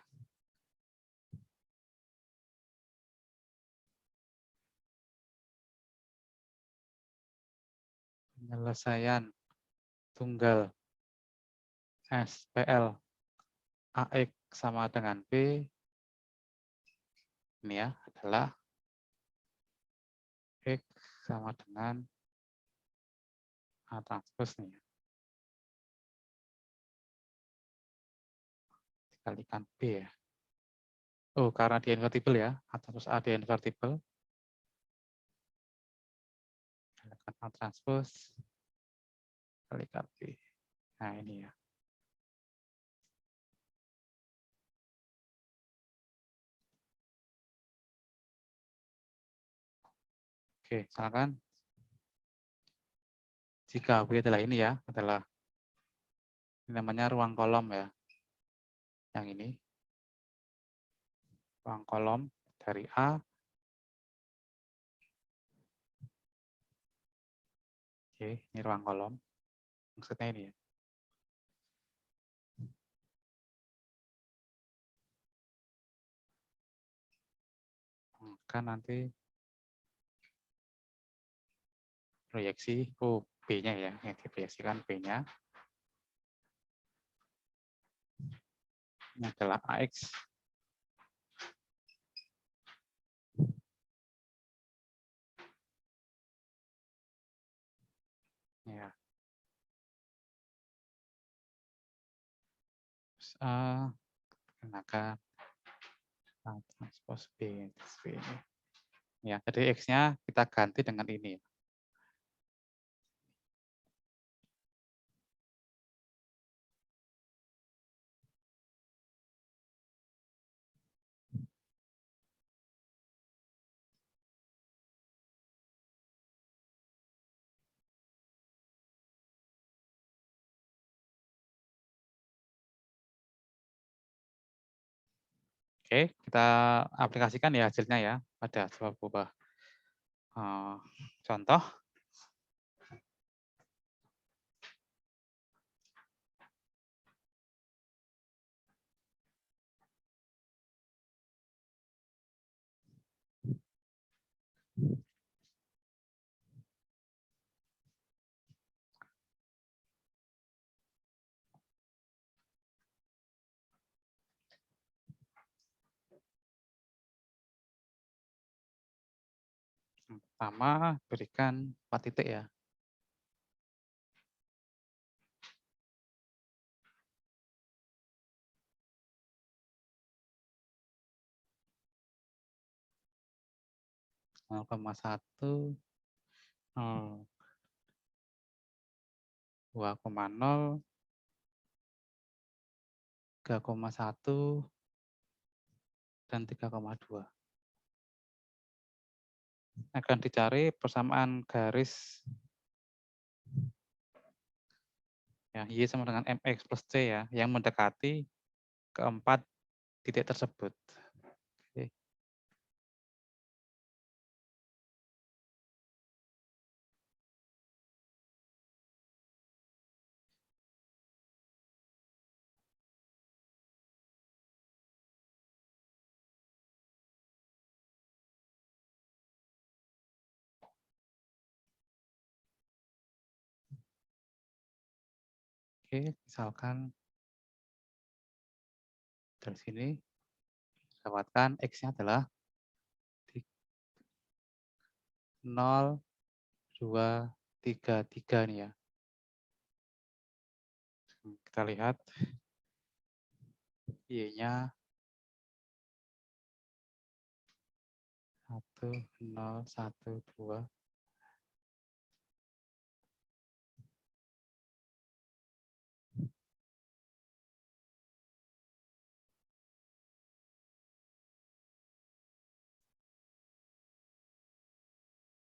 penyelesaian tunggal SPL AX sama dengan B ini ya adalah X sama dengan A transpose nih ya. Dikalikan B ya. Oh, karena dia invertible ya, A transpose A dia invertible. Kalikan A transpose kalikan B. Nah, ini ya. Oke, misalkan jika B adalah ini ya, adalah ini namanya ruang kolom ya. Yang ini ruang kolom dari A. Oke, ini ruang kolom. Maksudnya ini ya. Maka nanti proyeksi B-nya ya, yang diproyeksikan B-nya. Ini adalah AX. Ya. Terus A kenakan A transpose B, ini. Ya, jadi X-nya kita ganti dengan ini. Oke, kita aplikasikan ya hasilnya ya pada sebuah contoh. Yang pertama, berikan 4 titik ya. Nol koma 1, 2,0, 3,1, dan 3,2. Akan dicari persamaan garis ya, Y sama dengan MX plus C ya, yang mendekati keempat titik tersebut. Oke. Oke, misalkan dari sini dapatkan X-nya adalah 0, 2, 3, 3 nih ya. Kita lihat Y-nya 1, 0, 1, 2.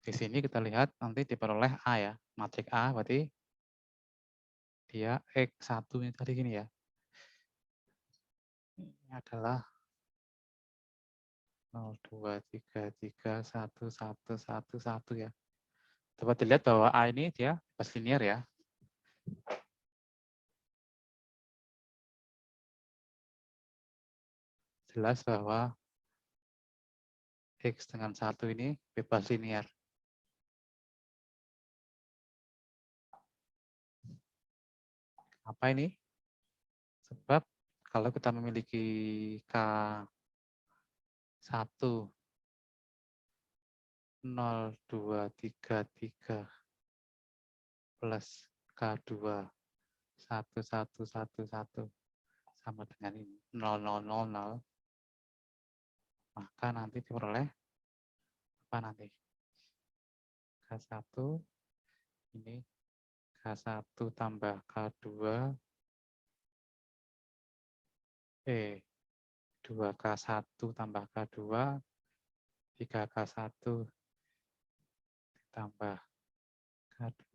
Di sini kita lihat nanti diperoleh A ya. Matriks A berarti dia X1 ini tadi gini ya. Ini adalah 0, 2, 3, 3, 1, 1, 1, 1 ya. Dapat dilihat bahwa A ini dia bebas linear ya. Jelas bahwa X dengan 1 ini bebas linear. Apa ini? Sebab kalau kita memiliki K1 0,233 plus K2 1111 sama dengan ini 0000, maka nanti diperoleh apa nanti? K1 ini K1 tambah K2 2K1 tambah K2 3K1 ditambah K2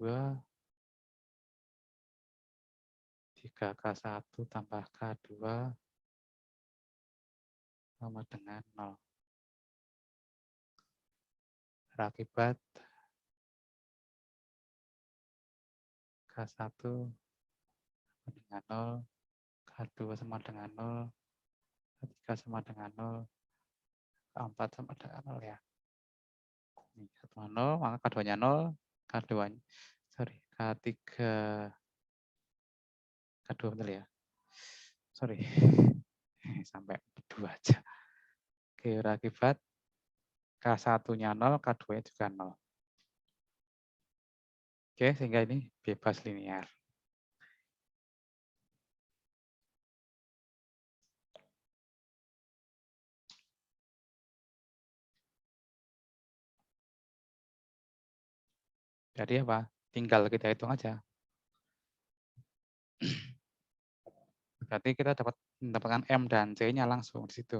3K1 tambah K2 sama dengan 0. Berakibat K1 sama dengan 0, K2 sama dengan 0, K3 sama dengan 0, K4 sama dengan 0 ya. Ini 1 0, maka K2-nya 0, K3 betul ya. Sorry. Sampai 2 aja. Oke, berakibat K1-nya 0, K2-nya juga 0. Oke, sehingga ini bebas linear. Jadi apa? Tinggal kita hitung aja. Berarti kita mendapatkan M dan C-nya langsung di situ.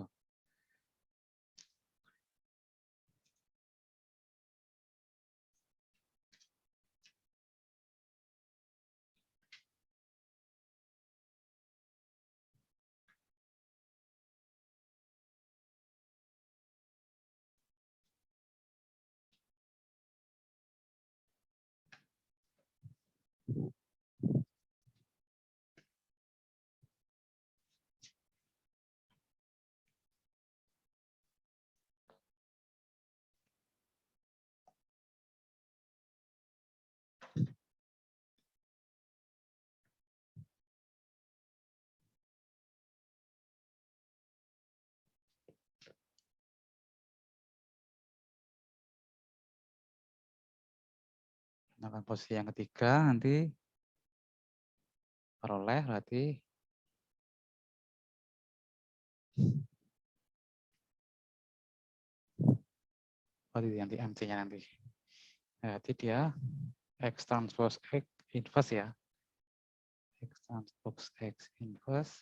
Nah, posisi yang ketiga nanti peroleh berarti nanti MC-nya nanti. Berarti dia X transpose X inverse ya. X transpose X inverse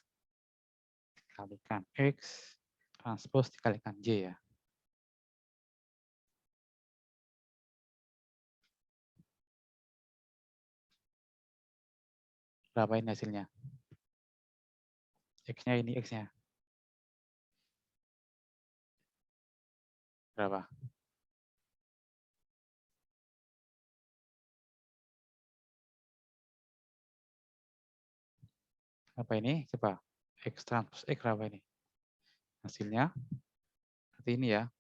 dikalikan X transpose dikalikan Y ya. Berapa ini hasilnya? X-nya ini X-nya. Berapa? Apa ini? Coba. X transpose X berapa ini? Hasilnya seperti ini ya.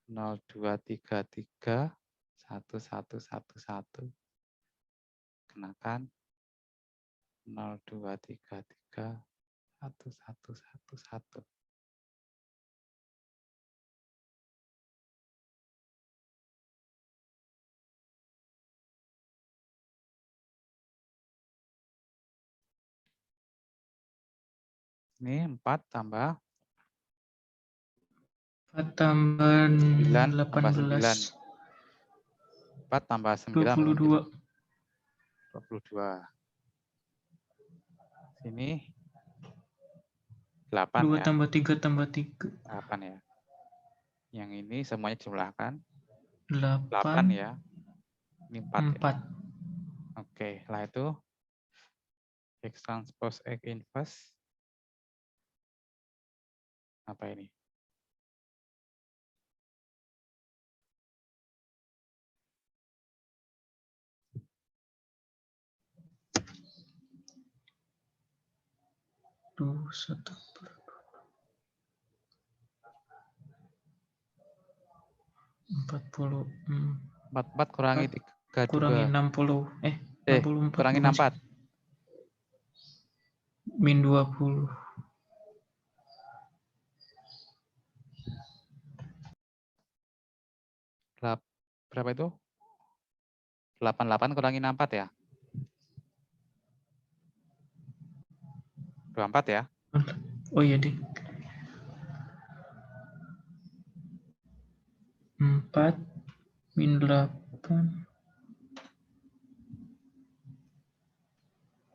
0233 1111 kenakan 0233 1111. Ini 4 tambah
4 tambah
9 tambah
18.
9. 4 tambah 9
22.
22. Sini 8
2
ya.
tambah 3 tambah 3.
8 ya. Yang ini semuanya jumlahkan 8
8
ya. Ini 4 ya.
4.
Oke, setelah itu X transpose X inverse apa ini?
Duh, 1 per 40.
44 kurangi 32.
Kurangi 60. 64.
Kurangi
bukan sih?
64.
min 20.
Berapa itu? 88 kurangi 64 ya? 24 ya?
Oh iya, Dik. 4 min 8.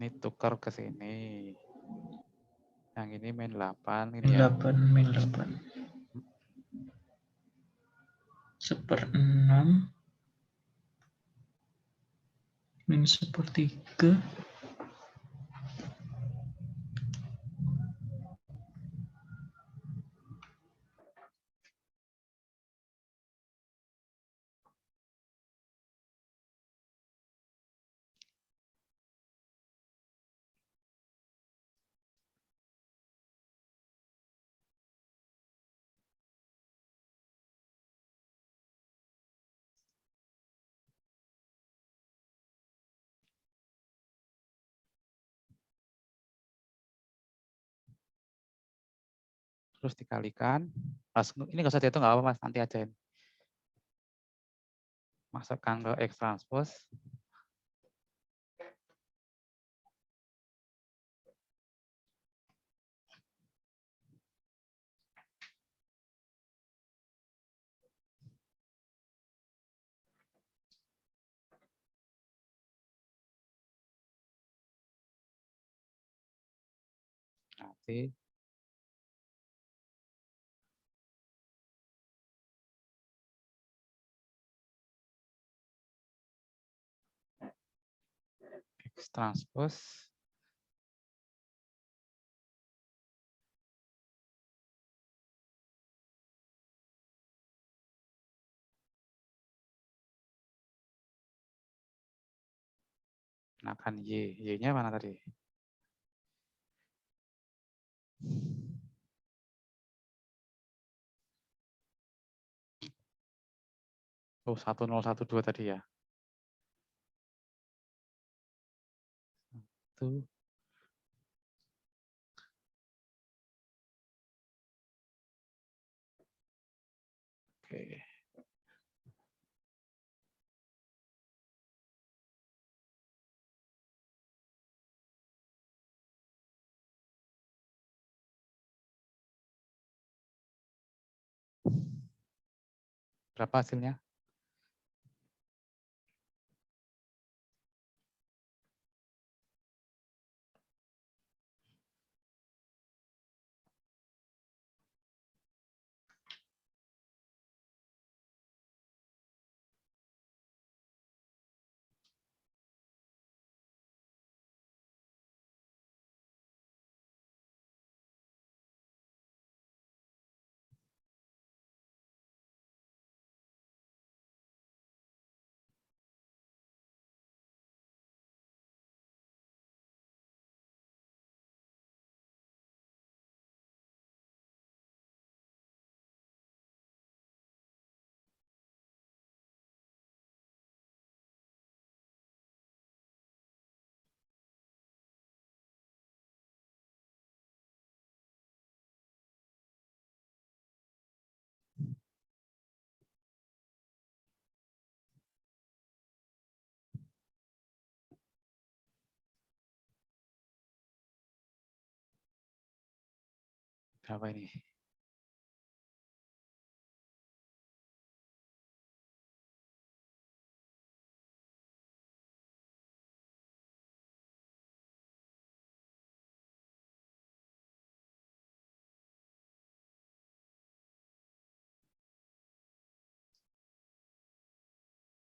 Ini tukar ke sini. Yang ini min 8
Min
ini ya.
8, min 8. 1/6 min 1/3.
Terus dikalikan. Ini nggak usah dihitung, nggak apa-apa, Mas. Nanti ajain. Masukkan ke X transpose. Nanti X transpose akan Y. Y-nya mana tadi? Oh, 1012 tadi ya. Itu. Oke. Berapa hasilnya? Berapa ini?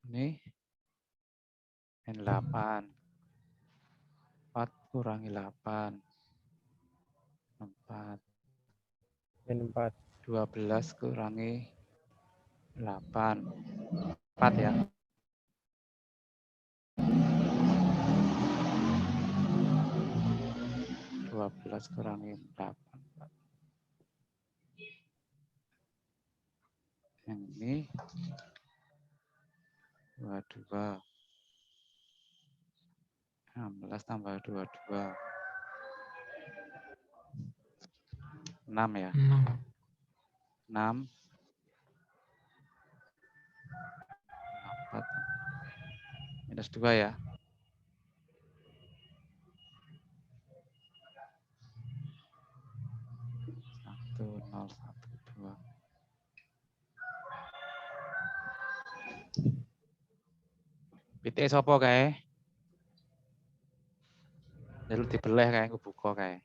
Ini min 8. 4 kurangi 8. 4.
Min 4.
12 kurangi 8. 4 ya. 12 kurangi 8. Yang ini 22. 16 tambah 22. 6 ya.
6.
6. 4. Minus 2 ya. 1, 0, 1, 2. Pitik sapa kae? Jaluk dibeleh kae buka kae.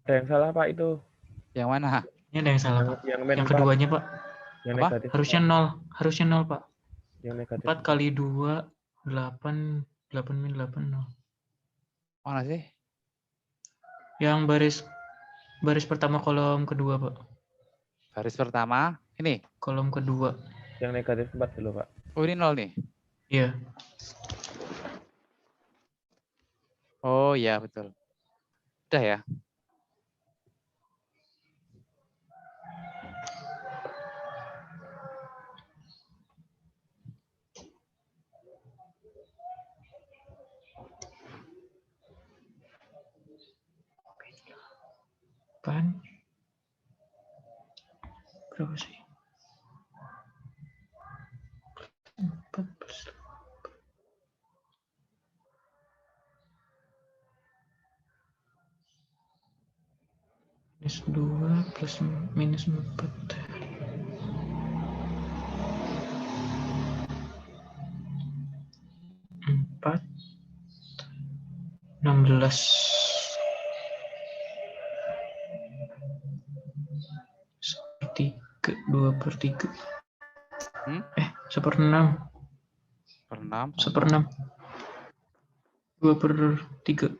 Ada yang salah Pak itu.
Yang mana?
Ini ada yang salah, Pak.
Yang min
Yang
4.
keduanya, Pak.
Yang
Apa?
negatif
Harusnya
4.
0. Harusnya 0, Pak.
Yang negatif
4 kali 2, 8. 8 min 8, 0.
Mana sih?
Yang baris pertama kolom kedua, Pak.
Baris pertama ini.
Kolom kedua.
Yang negatif 4 dulu Pak.
Oh, ini 0 nih.
Iya.
Oh iya betul. Udah ya.
Pan. Berapa sih? 4 plus. Minus 2 plus minus 4. 4. 16. 1/3. 2/3. 1/6.
1/6.
1/6. 2/3.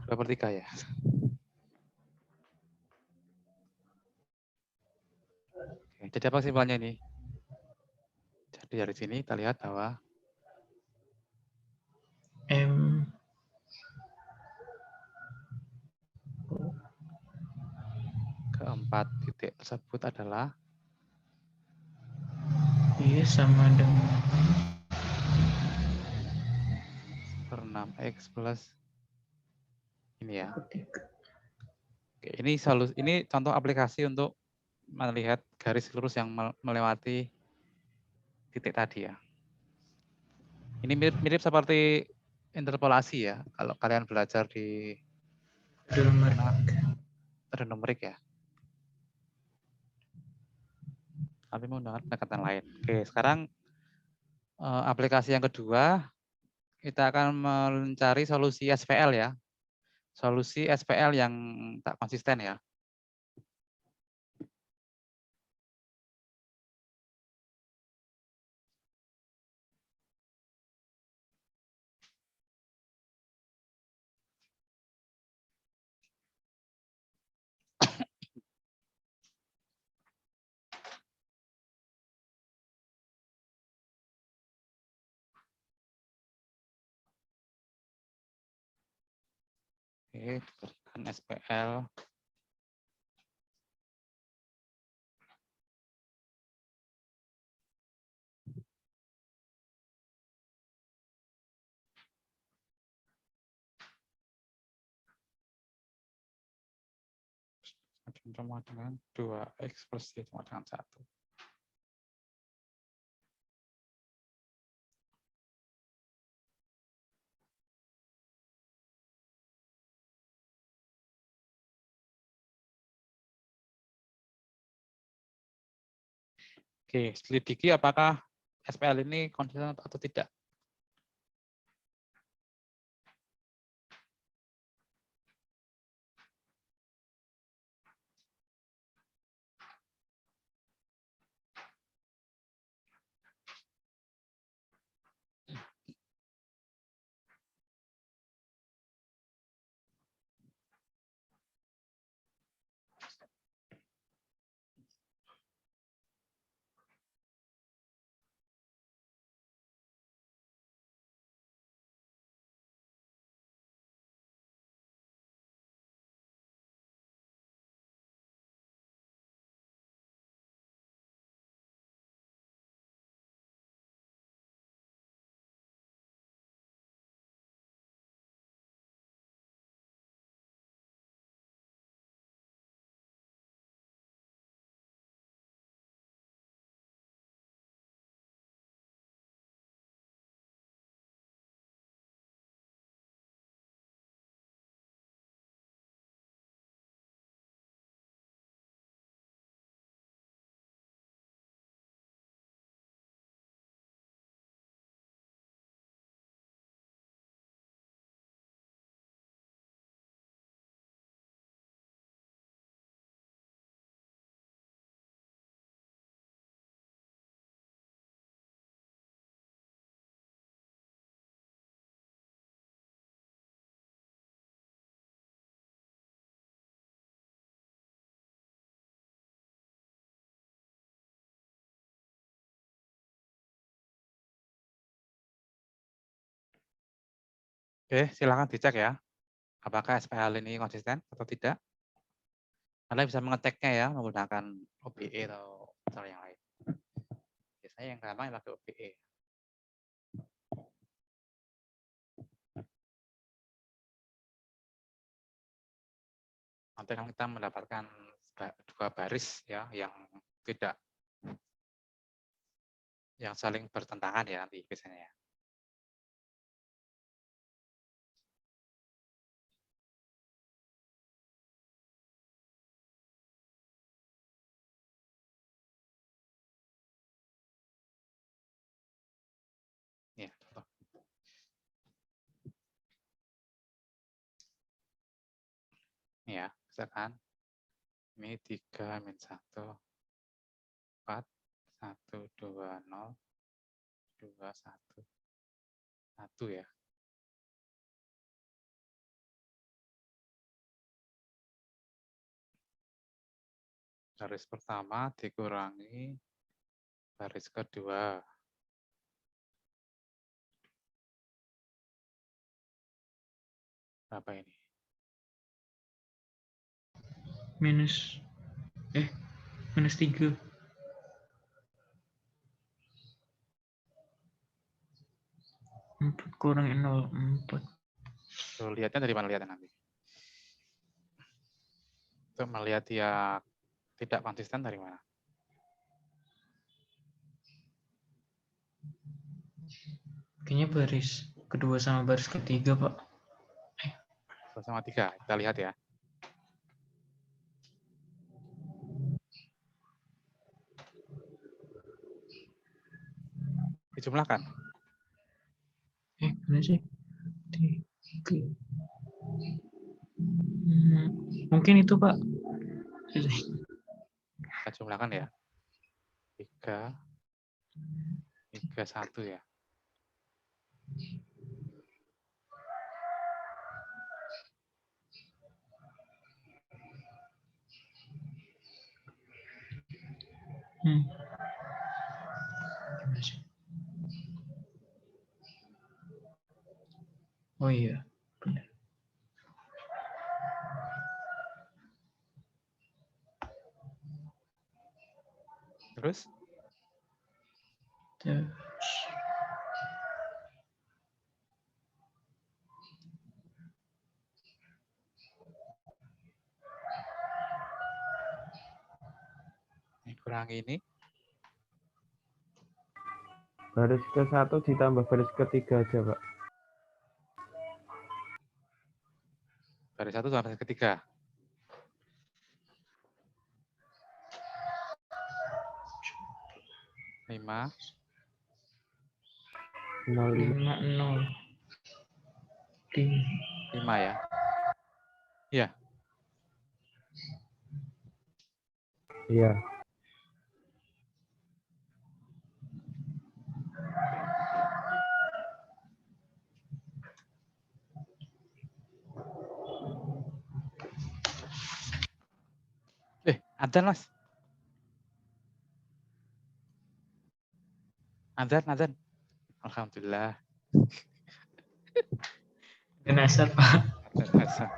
2/3 ya. Oke, jadi apa kesimpulannya ini? Jadi dari sini kita lihat bahwa
M
keempat titik tersebut adalah
sama dengan
6x plus ini ya. Oke, ini contoh aplikasi untuk melihat garis lurus yang melewati titik tadi ya. Ini mirip seperti interpolasi ya. Kalau kalian belajar di trigonometrik ya. Tapi menggunakan pendekatan lain. Oke, sekarang aplikasi yang kedua kita akan mencari solusi SPL ya. Solusi SPL yang tak konsisten ya. Oke, diberikan SPL. Sama dengan 2x plus y sama dengan 1. Oke, selidiki apakah SPL ini konsisten atau tidak. Oke, silakan dicek ya. Apakah SPL ini konsisten atau tidak? Anda bisa mengeceknya ya menggunakan OBE atau cara yang lain. Biasanya yang gampang pakai OBE. Nanti kan kita mendapatkan 2 baris ya yang saling bertentangan ya nanti biasanya ya. Ya, contoh. Ya, misalkan ini 3 min 1 4 1 2 0 2 1 1 ya. Baris pertama dikurangi baris kedua. Berapa ini?
minus 3. Empat kurang 0, 4.
Tuh, lihatnya dari mana lihatnya nanti? Untuk melihat dia tidak konsisten dari mana?
Kayaknya baris kedua sama baris ketiga, Pak.
2 sama 3, kita lihat ya. Dijumlahkan.
Mana sih? 3. Mungkin itu, Pak.
Kita jumlahkan ya. 3, 1 ya.
Gimana sih? Oh iya, benar.
Terus? Kurangi ini.
Baris ke-1 ditambah baris ketiga aja, Pak.
Baris 1 sama baris ketiga. 5.
0,
5
ya. Iya.
Iya.
Adzan Mas. Adzan. Alhamdulillah.
Asar, Pak.
Adzan.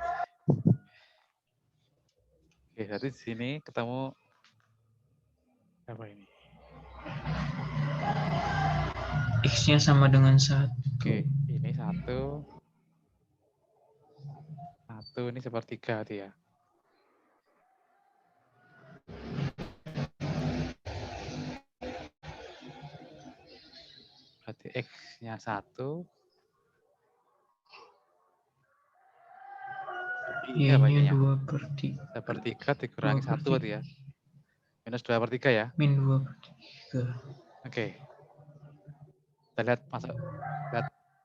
Oke, berarti di sini ketemu apa ini?
X-nya sama dengan 1.
Oke, ini 1. 1 ini sepertiga dia. Berarti X-nya 1.
Y-nya 2/3.
Sepertiga dikurangi 1 berarti ya. Minus 2/3 ya.
Min 2/3.
Oke. Kita lihat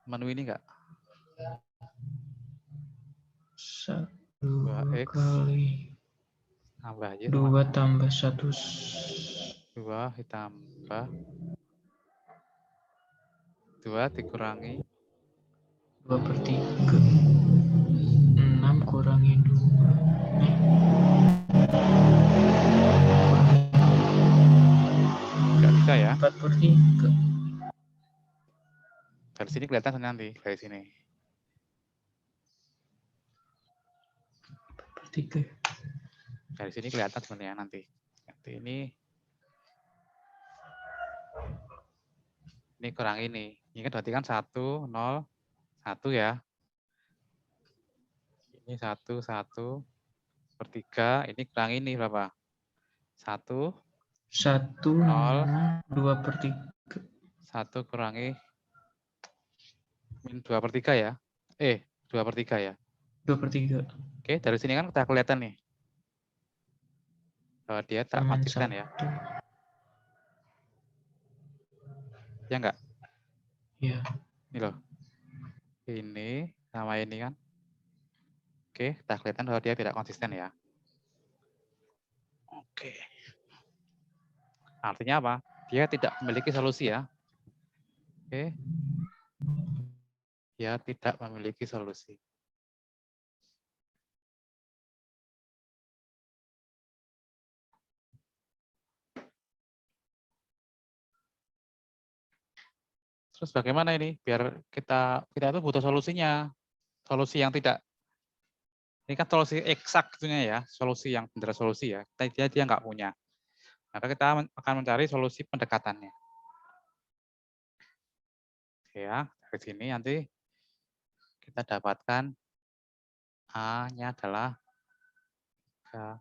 menu ini enggak?
1
2x
kali
tambah aja
2 tambah 1.
2 ditambah 2 dikurangi
2/3. 6 kurangi 2.
Enggak bisa ya.
4/3.
Dari sini kelihatan nanti dari sini.
3.
Dari sini kelihatan sebenarnya nanti. Ini kurang ini. Ini kan berarti kan 1, 0, 1 ya. Ini 1, 1 per 3. Ini kurang ini berapa? 1,
1,
0,
2 per 3.
1 kurangi min 2 per 3 ya. 2 per 3 ya.
2 per 3.
Oke, dari sini kan udah kelihatan nih. Bahwa dia tak
Min
konsisten
1.
ya. Ya enggak?
Ya.
Ini loh. Ini sama ini kan. Oke, udah kelihatan bahwa dia tidak konsisten ya. Oke. Artinya apa? Dia tidak memiliki solusi ya. Oke. Dia tidak memiliki solusi. Terus bagaimana ini? Biar kita itu butuh solusinya. Solusi yang tidak, ini kan solusi eksak gitunya ya, solusi yang benar solusi ya. Dia nggak punya. Maka kita akan mencari solusi pendekatannya. Oke ya, dari sini nanti kita dapatkan A-nya adalah 3,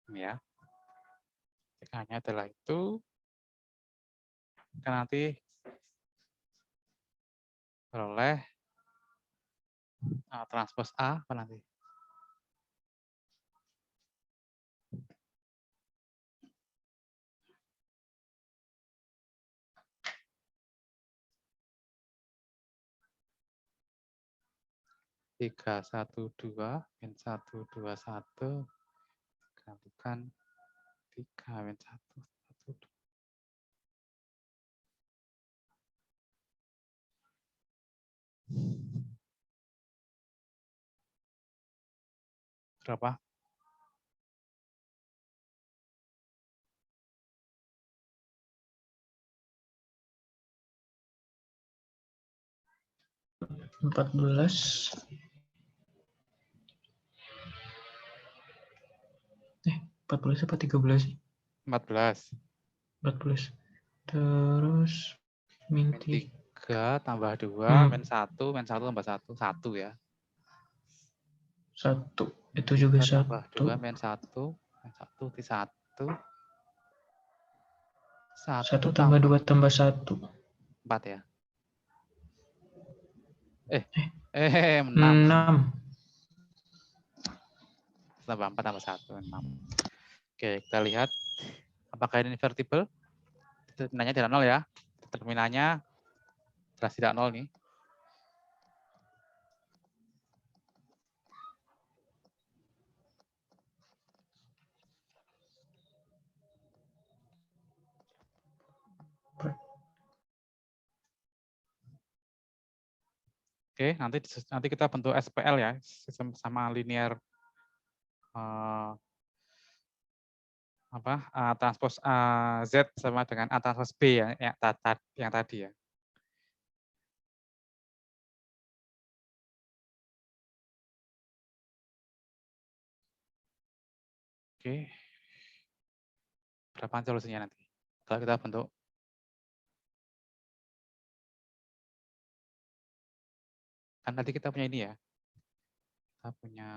1. Ya. A-nya adalah itu. Kita nanti peroleh transpose A apa nanti? Tiga, 1, 2, min 1, 2, 1, kalikan 3, min 1, 1, 2. Berapa?
Empat belas. Empat belas apa 13 sih?
14.
14. Terus min
Min 3 tambah 2, min 1, min 1 tambah 1, 1 ya.
1. Itu juga 1.
Tambah 2, min 1, min 1 di 1.
1 tambah 2 tambah 1.
4 ya. 6.
6.
Tambah 4 tambah 1, 6. Oke, kita lihat apakah ini invertible. Determinannya tidak 0 ya. Determinannya jelas tidak 0 nih. Oke, nanti kita bentuk SPL ya, sistem sama linear transpose Z sama dengan A transpose B yang tadi ya. Oke. Berapa solusinya nanti? Kalau kita bentuk kan tadi kita punya ini ya. Kita punya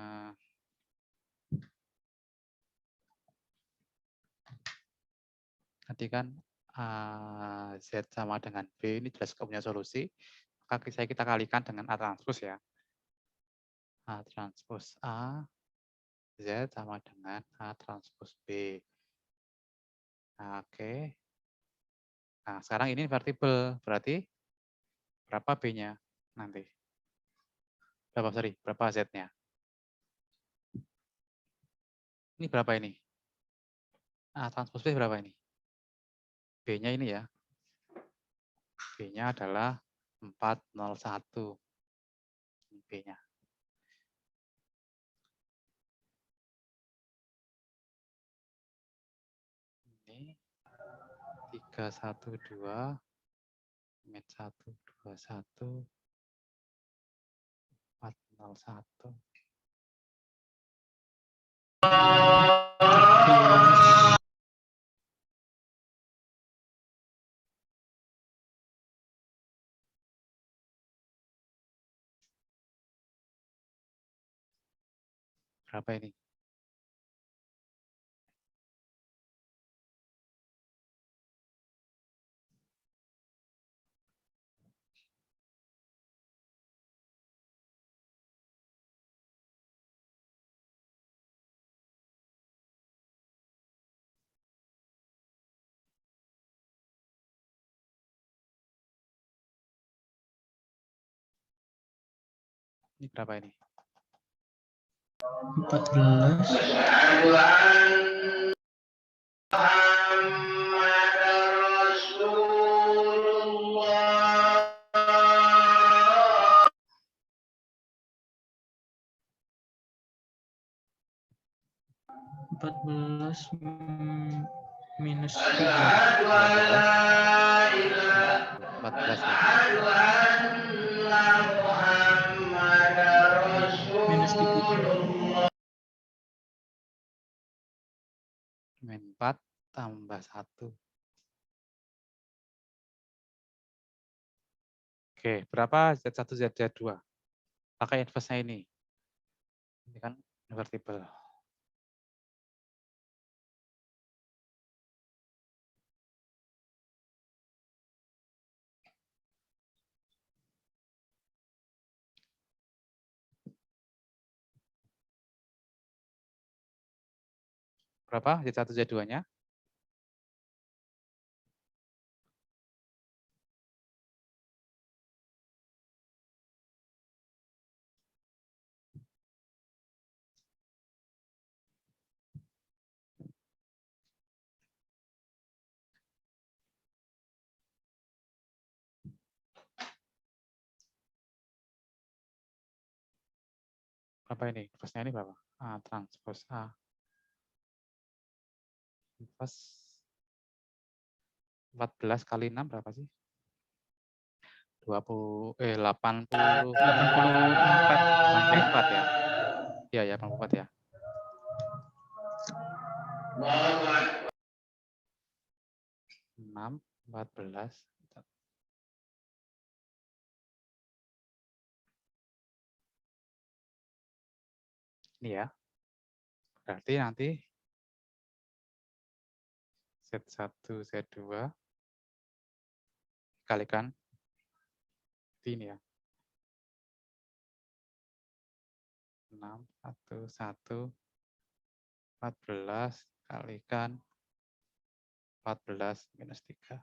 nanti kan Z sama dengan B ini jelas punya solusi. Maka kita kalikan dengan A transpose ya. A transpose A Z sama dengan A transpose B. Nah, oke. Nah, sekarang ini invertible, berarti berapa B-nya nanti? Berapa Z-nya? Ini berapa ini? A transpose B berapa ini? B-nya ini ya. B-nya adalah 401. Ini B-nya. Ini 312 min 121 401. 01. Berapa ini? Ini berapa ini?
14. Minus 3.
14 ya.
Minus 3.
Min 4 tambah 1. Oke, berapa Z1, Z2? Pakai inverse-nya ini. Ini kan invertible. Berapa Z1, Z2-nya? Berapa ini? Inverse-nya ini berapa? A transpose A. Inverse 14 kali 6 berapa sih? 84. 84 ya? Iya ya, 84 ya. 6, 14. Ini ya. Berarti nanti Z1, Z2 kalikan ini ya. 6, 1, 1, 14 kalikan 14 minus 3.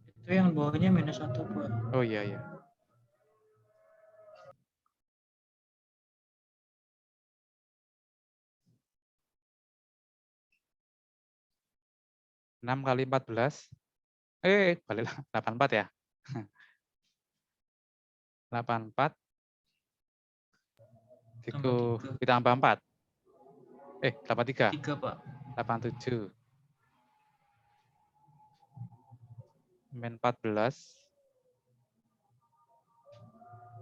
Itu yang bawahnya minus 1, Pak.
Oh iya, iya. Enam kali 14. Balik 84 ya. 84 ditambah 4. 83.
3, Pak.
87. Min 14.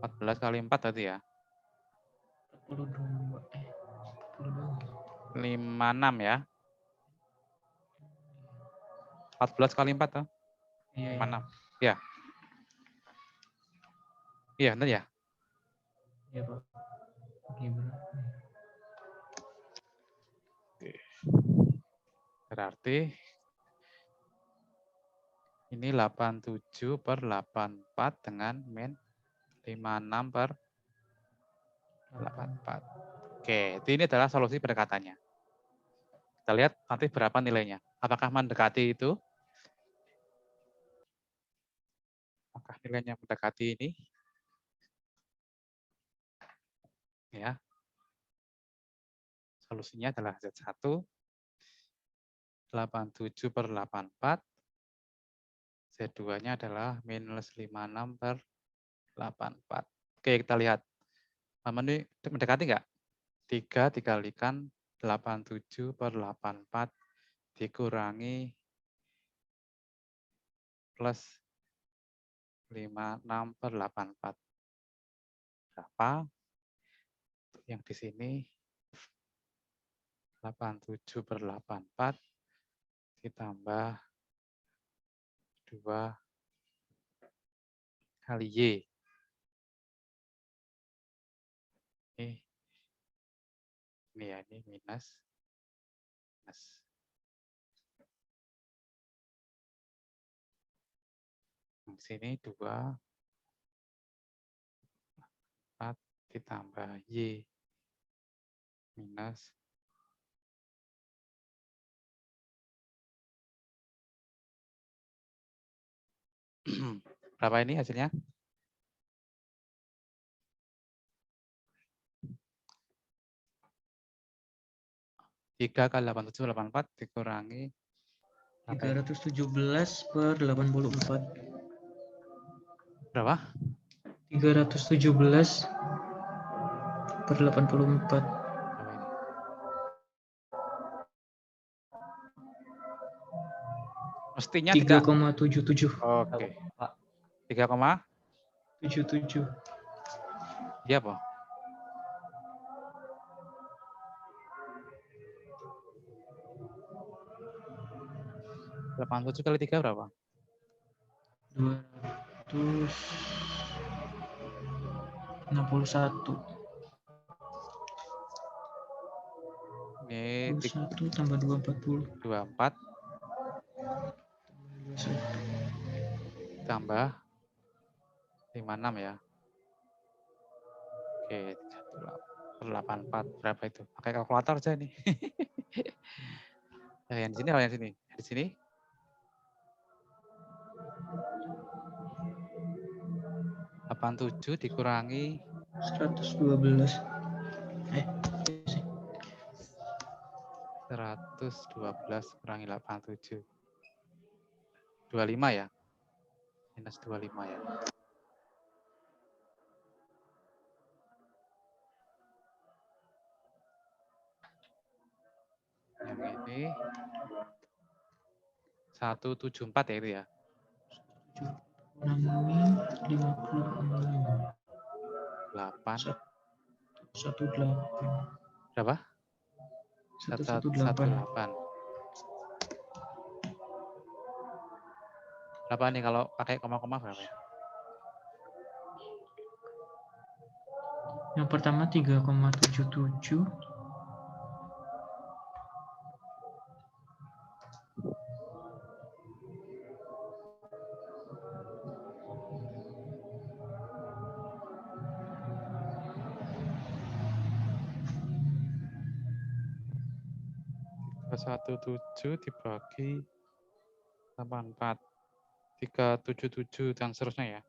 14 kali 4 tadi ya.
42.
56 ya. 14 kali 4 tuh.
Iya,
56. Ya. Iya, benar ya?
Iya, Pak. Gimana?
Berarti ini 87 per 84 dengan min 56 per 84. Oke, ini adalah solusi pendekatannya. Kita lihat nanti berapa nilainya. Apakah mendekati itu? Apakah nilainya mendekati ini? Ya. Solusinya adalah Z1 87 per 84. Z2-nya adalah minus 56 per 84. Oke, kita lihat. Ini mendekati nggak? 3 dikalikan 87 per 84 dikurangi plus 56 per 84. Berapa? Yang di sini 87/84 ditambah 2 kali Y. Ini ya, ini minus. Di sini 2, 4 ditambah Y minus 'Berapa ini hasilnya? 3 kali 87/84 dikurangi
317/84.
berapa?
317/84.
Berapa ini? Mestinya
3,77.
Oke. 3,77. Iya, apa? Delapan 7 kali 3 berapa?
261.
Ini
1 tambah 2, 40.
24 tambah 56 ya. Oke, 84 berapa itu? Pakai kalkulator aja ini. Yang di sini apa yang di sini? Di sini 87 dikurangi
112.
112 kurangi 87. 25 ya? Minus 25 ya. Yang ini 174 ya itu ya. 8
18.
berapa? 118. Berapa nih kalau pakai koma-koma berapa ya?
Yang pertama 3,77.
Satu 7 dibagi 84. 377 dan seterusnya ya.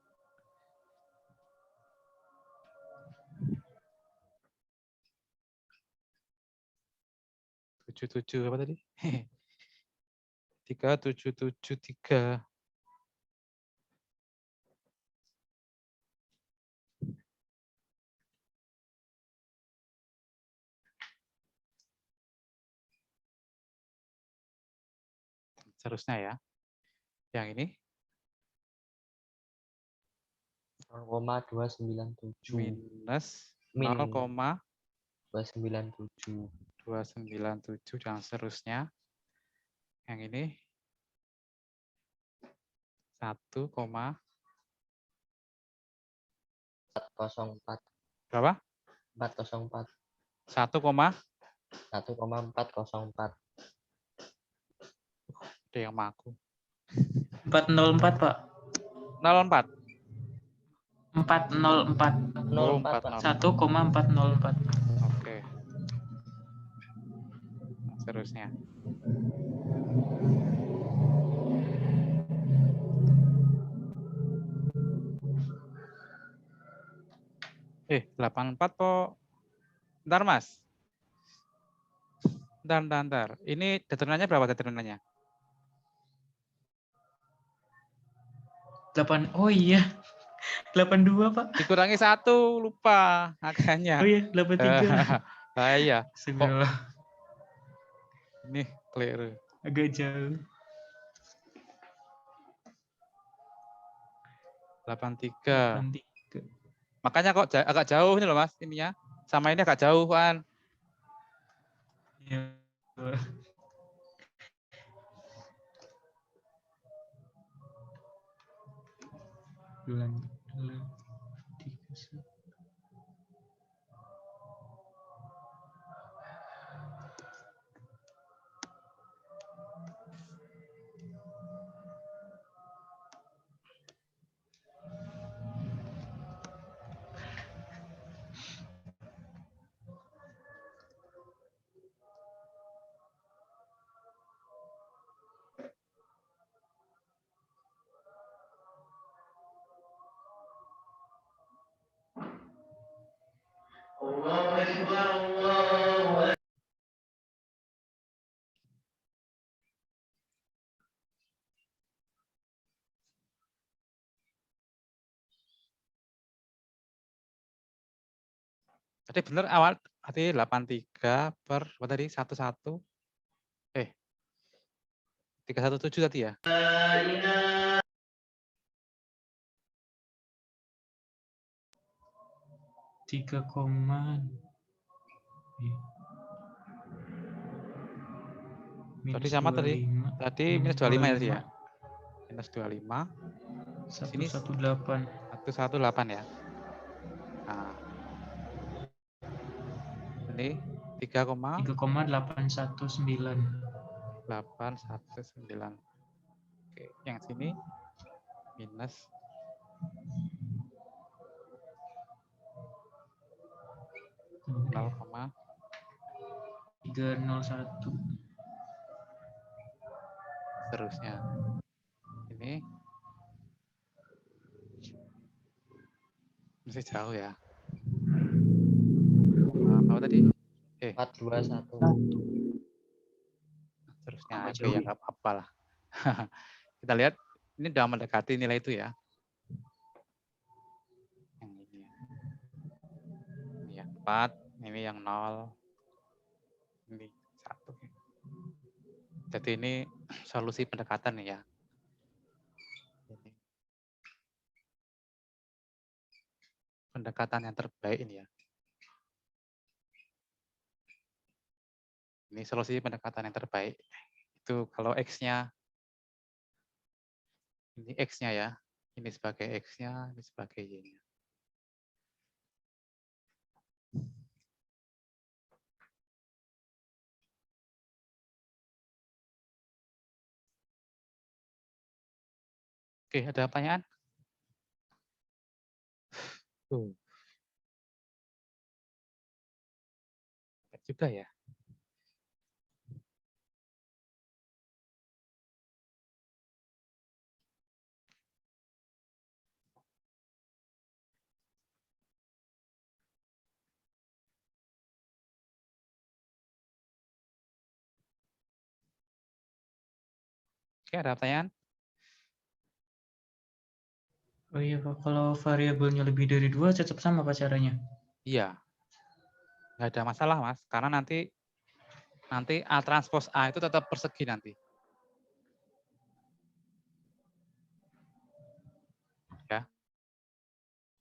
Tujuh apa tadi? 3773. Seterusnya ya. Yang ini
0,297
minus
Min
0,297
297
dan seterusnya. Yang ini 1,404.
404
Berapa?
404
1,404.
1,404
Ada yang maku.
404, Pak.
04.
404.
04
1,404.
Oke. Seterusnya. Eh, 84 kok. Bentar, Mas. Bentar. Ini determinannya berapa determinannya?
8. Oh iya. 82, Pak.
Dikurangi 1, lupa angkanya.
Oh iya, 83.
Iya.
Segala.
Ini keliru.
Agak jauh.
83.
83.
Makanya kok agak jauh ini loh, Mas, ininya. Sama ini agak jauh, Wan.
Iya. Bulan 31.
Tadi bener awal tadi 83 per apa tadi 11 317 tadi ya?
3,
Tadi
minus
sama tadi.
25.
Tadi minus 25 ya tadi ya? Minus 25. Sini
118.
118 ya. Nah, ini
3,819.
3,819. Oke, yang sini minus 0,301.
301.
Seterusnya. Ini masih jauh ya. Apa tadi?
421.
Seterusnya
Agak
oke
jauh
ya
ya.
nggak apa-apa lah. Kita lihat ini sudah mendekati nilai itu ya. Yang ini ya. Ini yang 4, ini yang 0. Ini 1. Jadi ini solusi pendekatan nih ya. Ini. Pendekatan yang terbaik ini ya. Ini solusi pendekatan yang terbaik. Itu kalau X-nya, ini X-nya ya. Ini sebagai X-nya, ini sebagai Y-nya. Oke, ada pertanyaan? Juga ya. Oke, ada pertanyaan?
Oh iya Pak, kalau variabelnya lebih dari 2 tetap sama Pak caranya?
Iya. Nggak ada masalah, Mas. Karena nanti A transpos A itu tetap persegi nanti. Ya.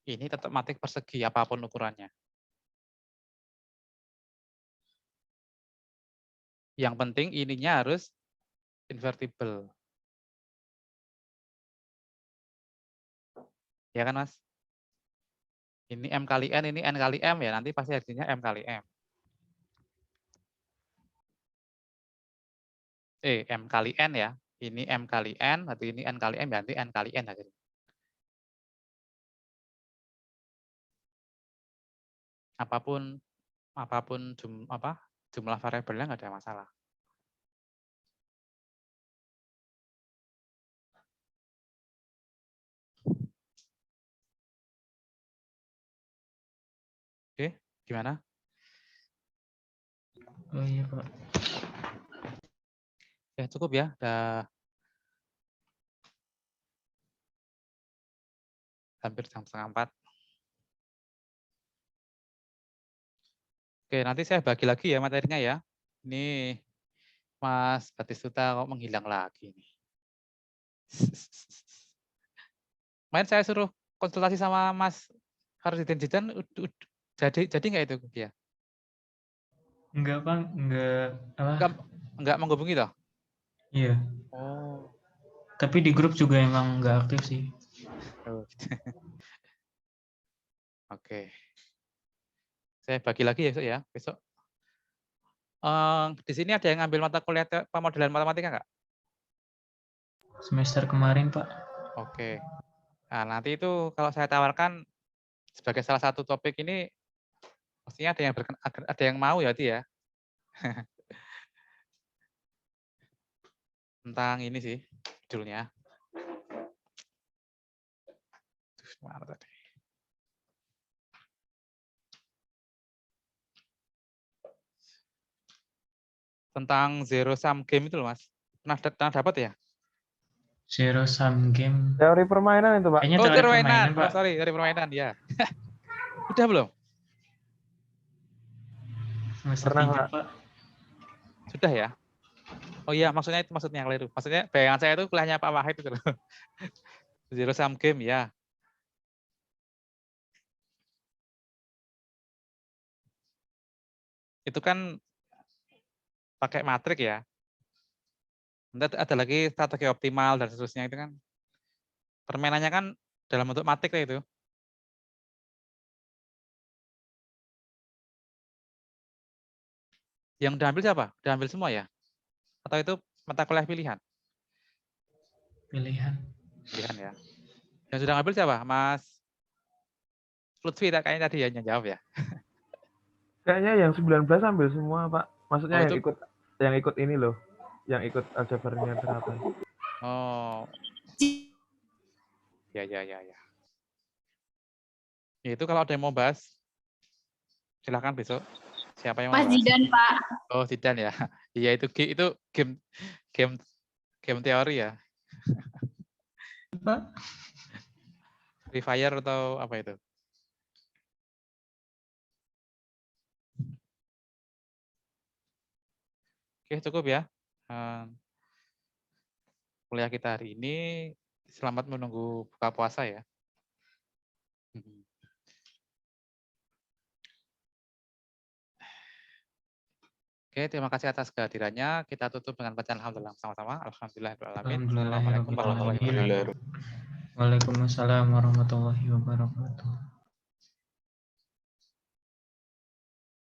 Ini tetap matik persegi apapun ukurannya. Yang penting ininya harus invertible. Ya kan, Mas? Ini M kali N, ini N kali M ya. Nanti pasti hasilnya M kali M. M kali N ya. Ini M kali N, berarti ini N kali M, berarti N kali N hasilnya. Apapun jumlah variabelnya nggak ada masalah. Oke, gimana?
Oh iya Pak.
Ya cukup ya. Udah hampir jam 3:30. Oke, nanti saya bagi lagi ya materinya ya. Ini Mas Batistuta kok menghilang lagi nih. Main saya suruh konsultasi sama Mas Harudin Jidan, Jadi nggak itu dia?
Enggak, Bang. Enggak. Apa?
Nggak menghubungi toh?
Iya.
Oh.
Tapi di grup juga emang nggak aktif sih.
Oh. Oke. Saya bagi lagi ya besok ya. Besok. Di sini ada yang ngambil mata kuliah pemodelan matematika nggak?
Semester kemarin, Pak.
Oke. Nah, nanti itu kalau saya tawarkan sebagai salah satu topik ini, pastinya ada yang mau ya, Ti ya. Tentang ini sih judulnya. Mana tadi? Tentang zero sum game itu loh, Mas. Pernah dapat ya?
Zero sum game.
Teori permainan itu, Pak.
Kayaknya
Oh,
teori
permainan.
permainan,
Oh,
Pak.
sorry, dari permainan ya. Udah belum?
Semester
Pernah,
3,
Pak.
Pak.
Sudah ya? Oh iya, maksudnya keliru. Maksudnya bayangan saya itu kuliahnya Pak Wahid itu loh. Zero sum game ya. Itu kan pakai matrik ya. Nanti ada lagi strategi optimal dan seterusnya itu kan. Permainannya kan dalam bentuk matrik ya itu. Yang diambil siapa? Diambil semua ya? Atau itu mata kuliah pilihan?
Pilihan.
Pilihan ya. Yang sudah ngambil siapa? Mas Lutfi kayaknya tadi ya yang jawab ya.
Kayaknya yang 19 ambil semua, Pak. Maksudnya
Oh,
yang
itu
ikut ini loh. Yang ikut aljabar linear terapan.
oh. Ya. Ya, itu kalau ada yang mau bahas, silakan besok. Siapa yang mau
Mas
bahas?
Zidan, Pak.
Oh, Zidan ya. Iya itu game teori ya.
Pak.
Free Fire atau apa itu? Oke, cukup ya. Kuliah kita hari ini. Selamat menunggu buka puasa ya. Oke, terima kasih atas kehadirannya. Kita tutup dengan bacaan alhamdulillah sama-sama. Alhamdulillahirrahmanirrahim. Assalamualaikum warahmatullahi wabarakatuh.
Waalaikumsalam warahmatullahi wabarakatuh.